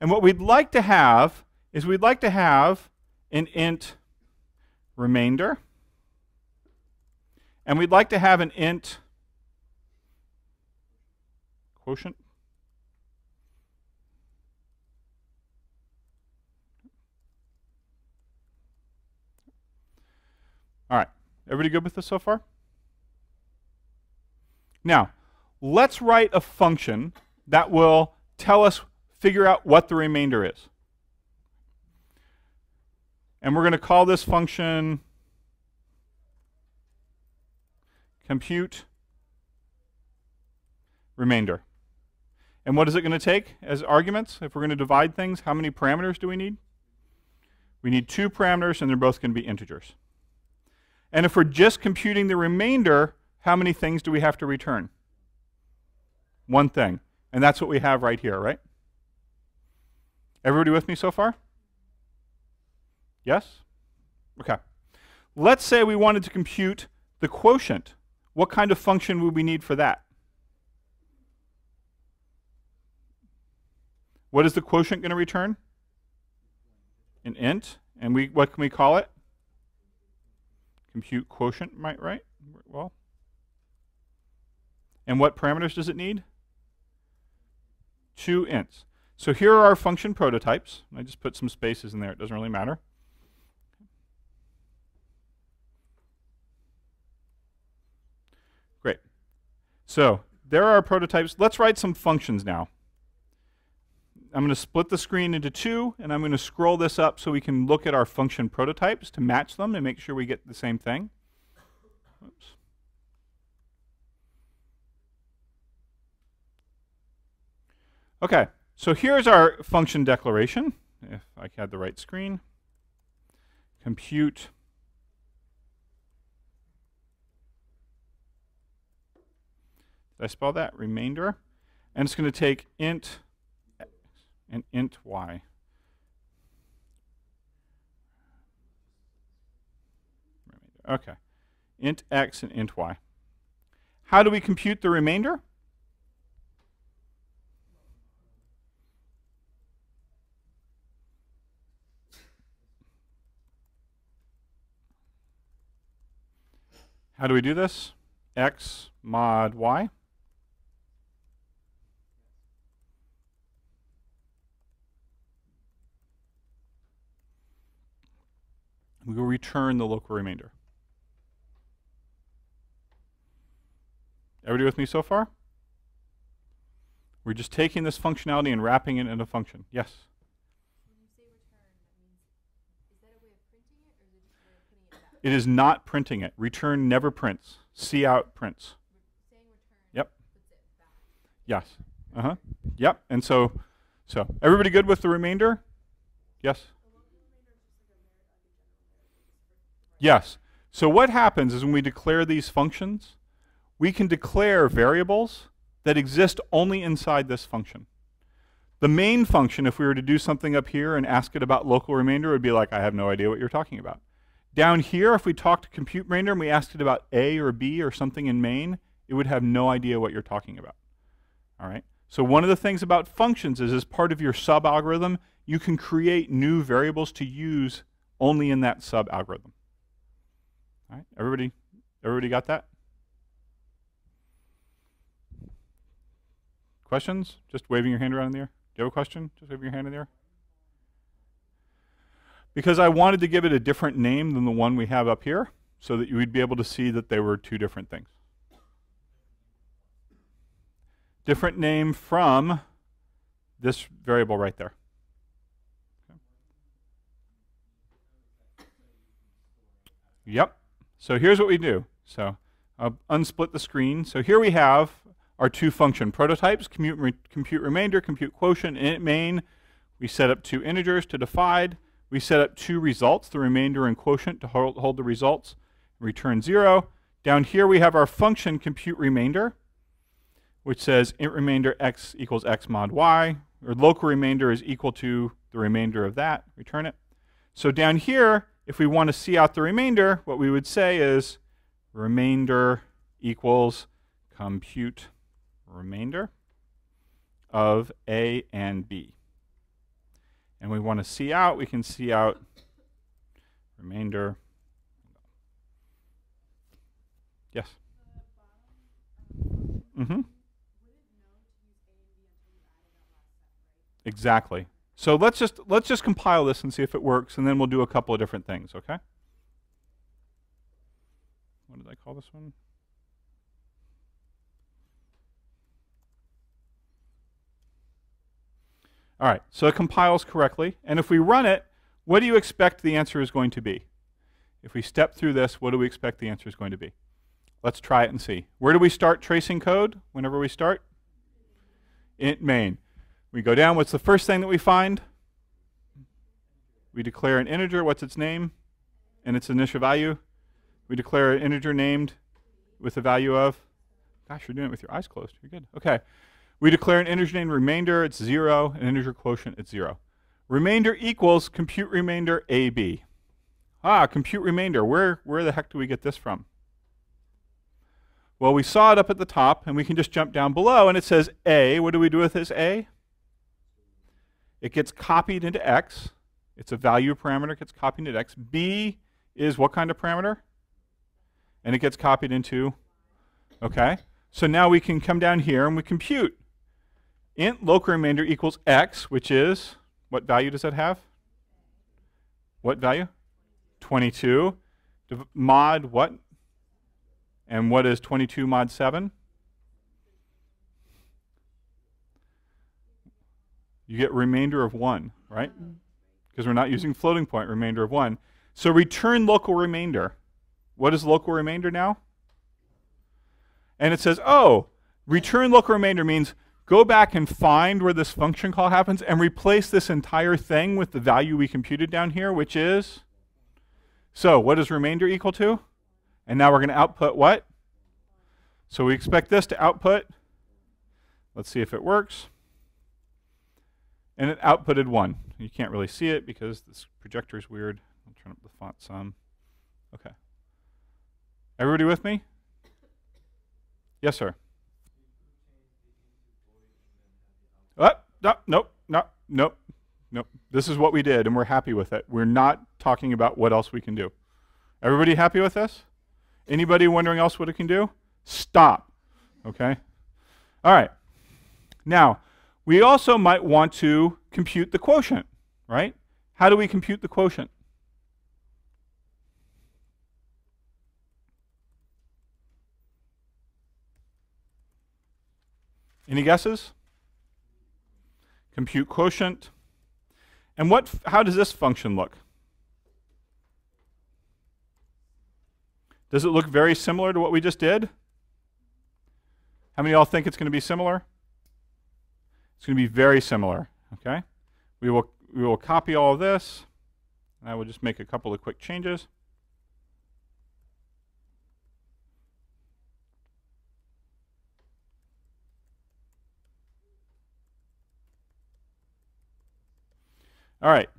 And what we'd like to have is we'd like to have an int remainder, and we'd like to have an int quotient. All right, everybody good with this so far? Now, let's write a function that will tell us, figure out what the remainder is. And we're going to call this function compute remainder. And what is it going to take as arguments? If we're going to divide things, how many parameters do we need? We need 2 parameters, and they're both going to be integers. And if we're just computing the remainder, how many things do we have to return? 1 thing. And that's what we have right here, right? Everybody with me so far? Yes? Okay. Let's say we wanted to compute the quotient. What kind of function would we need for that? What is the quotient going to return? An int. And what can we call it? Compute quotient, right? Well. And what parameters does it need? 2 ints. So here are our function prototypes. I just put some spaces in there. It doesn't really matter. Great. So there are our prototypes. Let's write some functions now. I'm going to split the screen into 2, and I'm going to scroll this up so we can look at our function prototypes to match them and make sure we get the same thing. Oops. Okay, so here's our function declaration, if I had the right screen. Compute did I spell that? Remainder. And it's going to take int x and int y. Okay. Int x and int y. How do we compute the remainder? How do we do this? X mod y. We will return the local remainder. Everybody with me so far? We're just taking this functionality and wrapping it in a function. Yes? When you say return, that means, is that a way of printing it, or is it just a way of putting it back? It is not printing it. Return never prints. Cout prints. Saying return Yep. puts it back. Yes. Uh-huh. Yep. And so everybody good with the remainder? Yes? Yes. So what happens is when we declare these functions, we can declare variables that exist only inside this function. The main function, if we were to do something up here and ask it about local remainder, would be like, I have no idea what you're talking about. Down here, if we talked to compute remainder and we asked it about A or B or something in main, it would have no idea what you're talking about. All right? So one of the things about functions is as part of your sub-algorithm, you can create new variables to use only in that sub-algorithm. All right? Everybody got that? Questions? Just waving your hand around in the air. Do you have a question? Just waving your hand in the air. Because I wanted to give it a different name than the one we have up here so that you would be able to see that they were two different things. Different name from this variable right there. Okay. Yep. So here's what we do. So I'll unsplit the screen. So here we have our two function prototypes, compute remainder, compute quotient, int main. We set up two integers to divide. We set up two results, the remainder and quotient, to hold the results, return 0. Down here we have our function compute remainder, which says int remainder x equals x mod y, or local remainder is equal to the remainder of that, return it. So down here, if we want to see out the remainder, what we would say is remainder equals compute remainder of A and B. And we want to see out, we can see out remainder. Yes? Mm-hmm. Exactly. So let's just compile this and see if it works, and then we'll do a couple of different things, okay? What did I call this one? All right, so it compiles correctly, and if we run it, what do you expect the answer is going to be? If we step through this, what do we expect the answer is going to be? Let's try it and see. Where do we start tracing code whenever we start? Int main. We go down, what's the first thing that we find? We declare an integer, what's its name? And its initial value. We declare an integer named with a value of, gosh, you're doing it with your eyes closed, you're good. Okay. We declare an integer named remainder, it's 0, an integer quotient, it's 0. Remainder equals compute remainder AB. Ah, compute remainder, where the heck do we get this from? Well, we saw it up at the top, and we can just jump down below, and it says A. What do we do with this A? It gets copied into X. It's a value parameter, it gets copied into X. B is what kind of parameter? And it gets copied into, okay. So now we can come down here and we compute. Int local remainder equals X, which is, what value does that have? What value? 22. Mod what? And what is 22 mod 7? You get remainder of 1, right? Because we're not using floating point, remainder of 1. So return local remainder. What is local remainder now? And it says, oh, return local remainder means go back and find where this function call happens and replace this entire thing with the value we computed down here, which is, so what is remainder equal to? And now we're going to output what? So we expect this to output, let's see if it works. And it outputted 1. You can't really see it because this projector is weird. I'll turn up the font some. Okay. Everybody with me? Yes, sir. Nope. This is what we did, and we're happy with it. We're not talking about what else we can do. Everybody happy with this? Anybody wondering else what it can do? Stop. Okay? All right. Now, we also might want to compute the quotient, right? How do we compute the quotient? Any guesses? Compute quotient. And how does this function look? Does it look very similar to what we just did? How many of y'all think it's going to be similar? It's going to be very similar, okay? We will copy all of this, and I will just make a couple of quick changes. All right.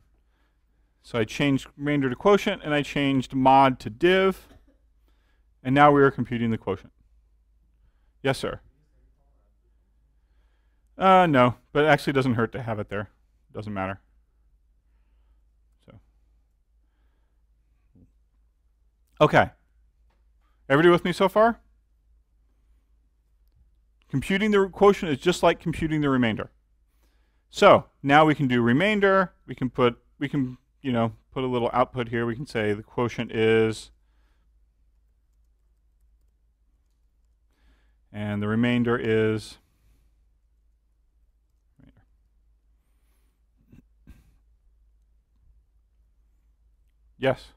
So I changed remainder to quotient, and I changed mod to div, and now we are computing the quotient. Yes, sir. No, but it actually doesn't hurt to have it there. Doesn't matter. So, okay. Everybody with me so far? Computing the quotient is just like computing the remainder. So now we can do remainder. We can put you know, put a little output here. We can say the quotient is, and the remainder is. Yes.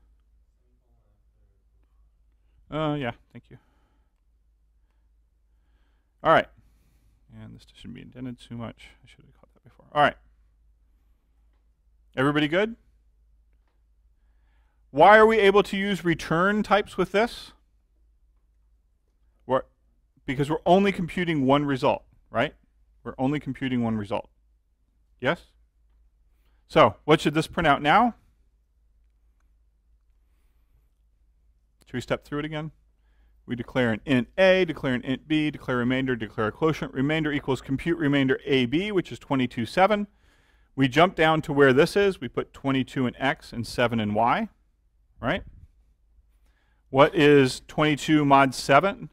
Yeah, thank you. All right. And this shouldn't be indented too much. I should have caught that before. All right. Everybody good? Why are we able to use return types with this? Because we're only computing one result, right? We're only computing one result. Yes? So, what should this print out now? Should we step through it again? We declare an int A, declare an int B, declare remainder, declare a quotient. Remainder equals compute remainder AB, which is 22.7. We jump down to where this is. We put 22 in X and 7 in Y, right? What is 22 mod 7?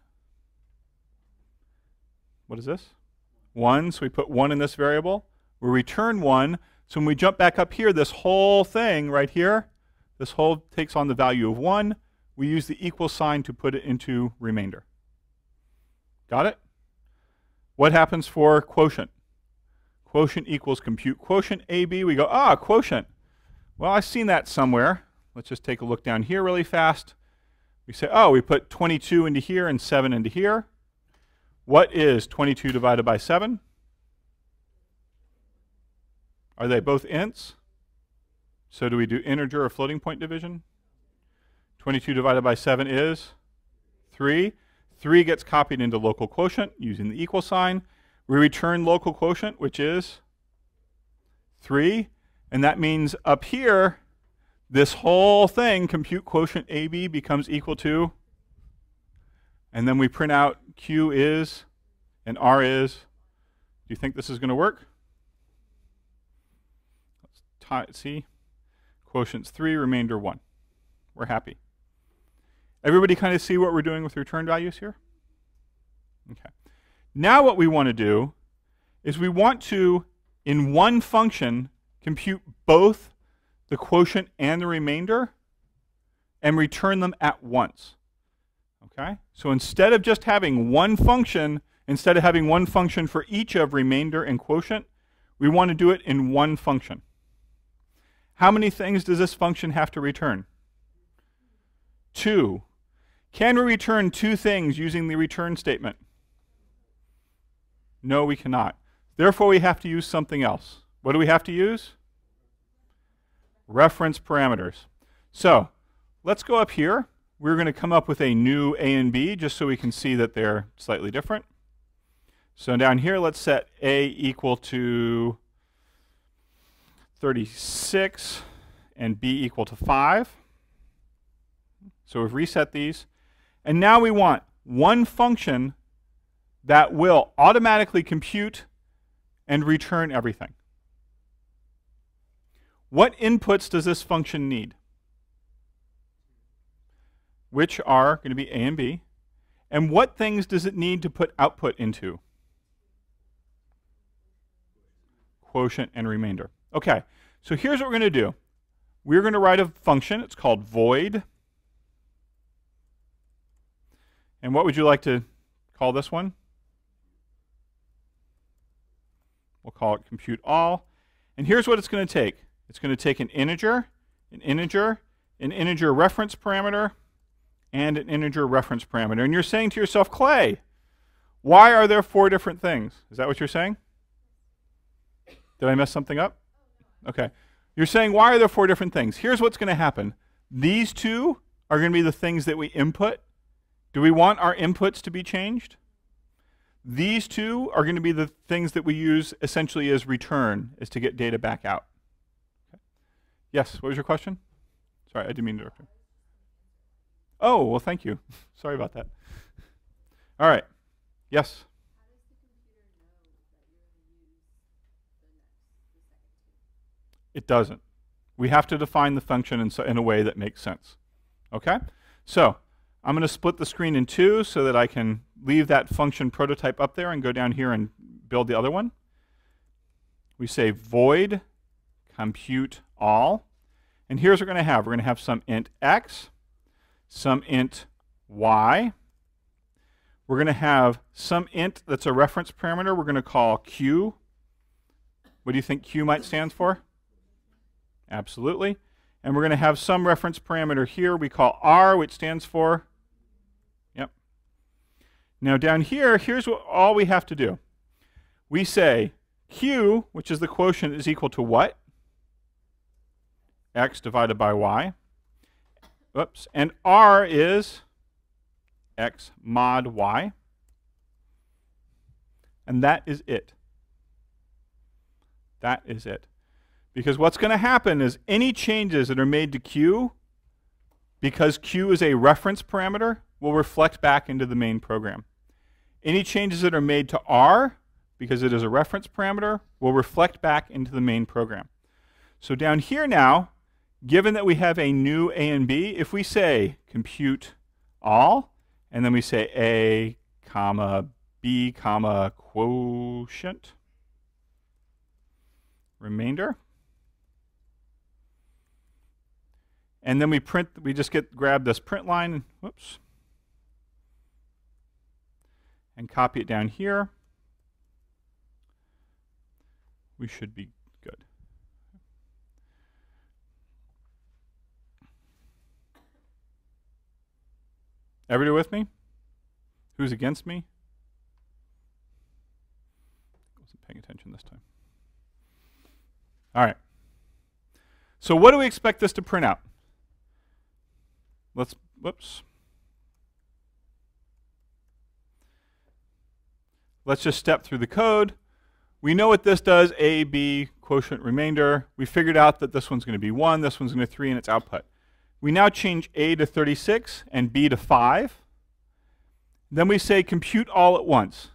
What is this? 1, so we put 1 in this variable. We return 1. So when we jump back up here, this whole thing right here, this whole takes on the value of 1. We use the equal sign to put it into remainder. Got it? What happens for quotient? Quotient equals compute quotient AB. We go, quotient. Well, I've seen that somewhere. Let's just take a look down here really fast. We say, we put 22 into here and 7 into here. What is 22 divided by 7? Are they both ints? So do we do integer or floating point division? 22 divided by 7 is 3. 3 gets copied into local quotient using the equal sign. We return local quotient, which is 3. And that means up here, this whole thing, compute quotient AB, becomes equal to, and then we print out Q is and R is. Do you think this is going to work? Let's see. Quotient's 3, remainder 1. We're happy. Everybody kind of see what we're doing with return values here? Okay. Now what we want to do is we want to, in one function, compute both the quotient and the remainder and return them at once. Okay? So instead of just having one function, instead of having one function for each of remainder and quotient, we want to do it in one function. How many things does this function have to return? 2. Can we return 2 things using the return statement? No, we cannot. Therefore, we have to use something else. What do we have to use? Reference parameters. So let's go up here. We're going to come up with a new A and B just so we can see that they're slightly different. So down here, let's set A equal to 36 and B equal to 5. So we've reset these. And now we want one function that will automatically compute and return everything. What inputs does this function need? Which are going to be A and B. And what things does it need to put output into? Quotient and remainder. Okay, so here's what we're going to do. We're going to write a function. It's called void. And what would you like to call this one? We'll call it compute all. And here's what it's going to take. It's going to take an integer reference parameter, and an integer reference parameter. And you're saying to yourself, Clay, why are there 4 different things? Is that what you're saying? Did I mess something up? Okay. You're saying, why are there 4 different things? Here's what's going to happen. These 2 are going to be the things that we input. Do we want our inputs to be changed? These 2 are going to be the things that we use essentially as return, is to get data back out. Okay. Yes, what was your question? Sorry, I didn't mean to interrupt you. Oh, well, thank you. Sorry about that. All right. Yes? How does the computer know that you're going to use the second two? It doesn't. We have to define the function in a way that makes sense. Okay? So I'm going to split the screen in 2 so that I can leave that function prototype up there and go down here and build the other one. We say void compute all. And here's what we're going to have. We're going to have some int x, some int y. We're going to have some int that's a reference parameter we're going to call q. What do you think q might stand for? Absolutely. And we're going to have some reference parameter here we call r, which stands for, yep. Now down here, here's what all we have to do. We say q, which is the quotient, is equal to what? X divided by y. Oops. And r is x mod y. And that is it. That is it. Because what's going to happen is any changes that are made to q, because q is a reference parameter, will reflect back into the main program. Any changes that are made to r, because it is a reference parameter, will reflect back into the main program. So down here now, given that we have a new a and b, if we say compute all, and then we say a, comma, b, comma, quotient, remainder, and then we just grab this print line, whoops, and copy it down here. We should be good. Everybody with me? Who's against me? Wasn't paying attention this time. All right. So what do we expect this to print out? Whoops. Let's just step through the code. We know what this does, a, b, quotient, remainder. We figured out that this one's going to be 1, this one's going to be 3 in its output. We now change a to 36 and b to 5. Then we say compute all at once.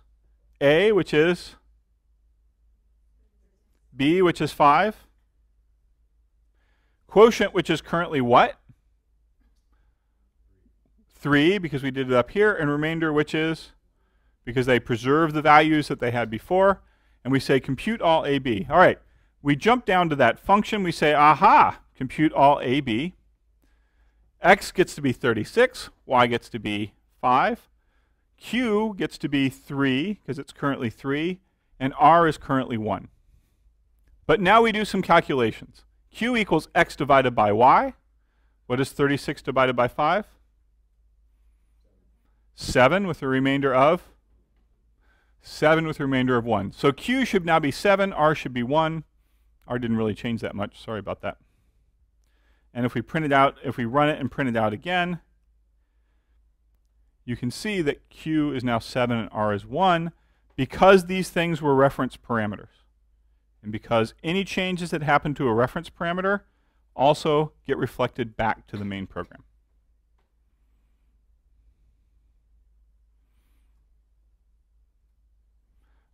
A, which is b, which is 5. Quotient, which is currently what? 3, because we did it up here, and remainder, which is, because they preserve the values that they had before, and we say compute all AB. All right, we jump down to that function, we say, aha, compute all AB. X gets to be 36, Y gets to be 5, Q gets to be 3, because it's currently 3, and R is currently 1. But now we do some calculations. Q equals X divided by Y. What is 36 divided by 5? 7 with a remainder of 7 with a remainder of 1. So Q should now be 7, R should be 1. R didn't really change that much, sorry about that. And if we print it out, if we run it and print it out again, you can see that Q is now 7 and R is 1 because these things were reference parameters. And because any changes that happen to a reference parameter also get reflected back to the main program.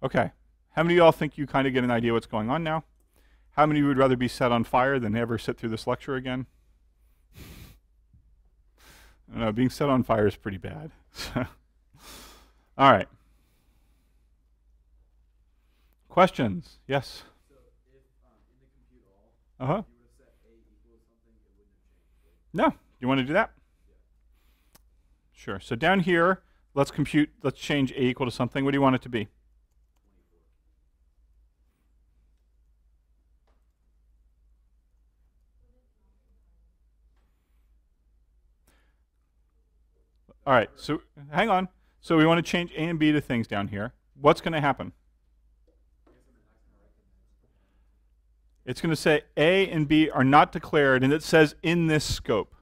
Okay, how many of y'all think you kind of get an idea what's going on now? How many of you would rather be set on fire than ever sit through this lecture again? I don't know, being set on fire is pretty bad. All right. Questions? Yes? So if in the compute all, Uh-huh. you would have set a equals something, it wouldn't have changed, right? No. You want to do that? Yeah. Sure. So down here, let's change a equal to something. What do you want it to be? 24. All right, so hang on. So we want to change A and B to things down here. What's going to happen? It's going to say A and B are not declared, and it says in this scope.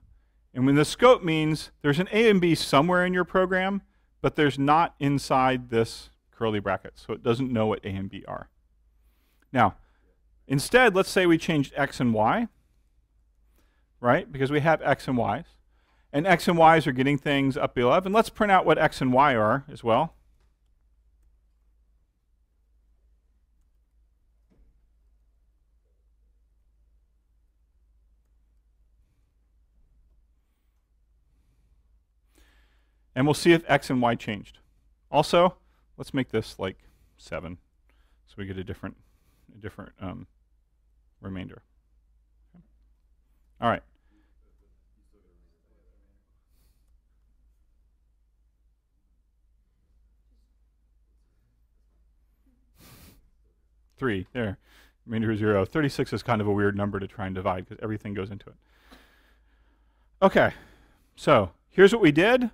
And when the scope means there's an A and B somewhere in your program, but there's not inside this curly bracket, so it doesn't know what A and B are. Now, instead, let's say we changed X and Y, right? Because we have X and Y's. And X and Y's are getting things up to 11. Let's print out what X and Y are as well. And we'll see if X and Y changed. Also, let's make this like 7, so we get a different remainder. Okay. All right. Three, there. Remainder 0. 36 is kind of a weird number to try and divide because everything goes into it. Okay, so here's what we did.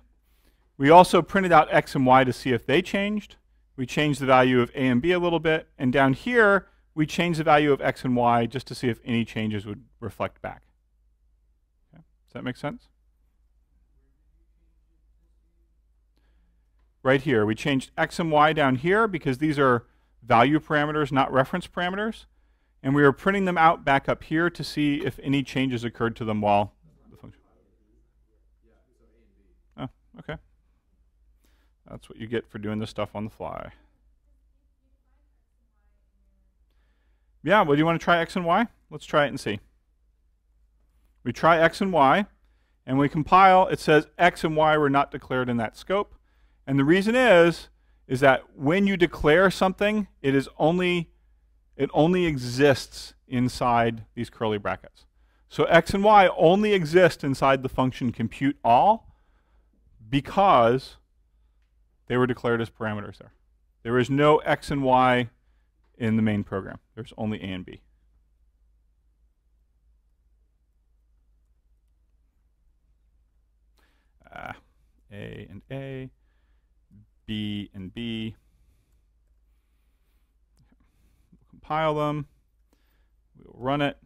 We also printed out X and Y to see if they changed. We changed the value of A and B a little bit. And down here, we changed the value of X and Y just to see if any changes would reflect back. Okay. Does that make sense? Right here, we changed X and Y down here because these are value parameters, not reference parameters. And we are printing them out back up here to see if any changes occurred to them while the function. Oh, okay. That's what you get for doing this stuff on the fly. Yeah, well, do you want to try X and Y? Let's try it and see. We try X and Y, and we compile. It says X and Y were not declared in that scope. And the reason is that when you declare something, it only exists inside these curly brackets. So X and Y only exist inside the function compute all because they were declared as parameters there. There is no X and Y in the main program. There's only A and B. A and A, B and B. We'll compile them. We'll run it.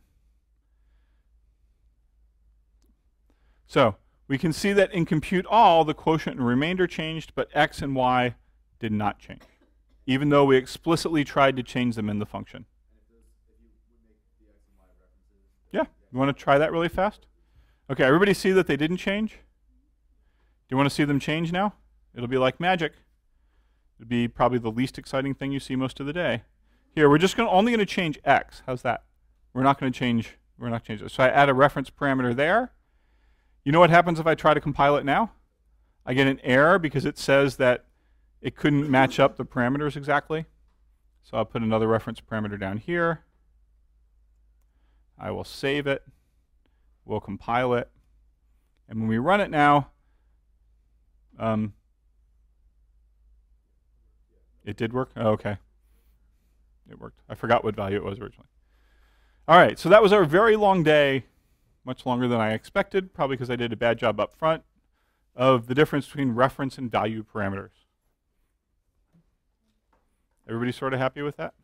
So we can see that in compute all, the quotient and remainder changed, but X and Y did not change, even though we explicitly tried to change them in the function. Yeah, you want to try that really fast? Okay, everybody see that they didn't change? Do you want to see them change now? It'll be like magic. It'll be probably the least exciting thing you see most of the day. Here, we're just only going to change X. How's that? We're not going to change it. So I add a reference parameter there. You know what happens if I try to compile it now? I get an error because it says that it couldn't match up the parameters exactly. So I'll put another reference parameter down here. I will save it. We'll compile it. And when we run it now, it did work? Oh, okay. It worked. I forgot what value it was originally. All right, so that was our very long day, much longer than I expected, probably because I did a bad job up front, of the difference between reference and value parameters. Everybody sort of happy with that?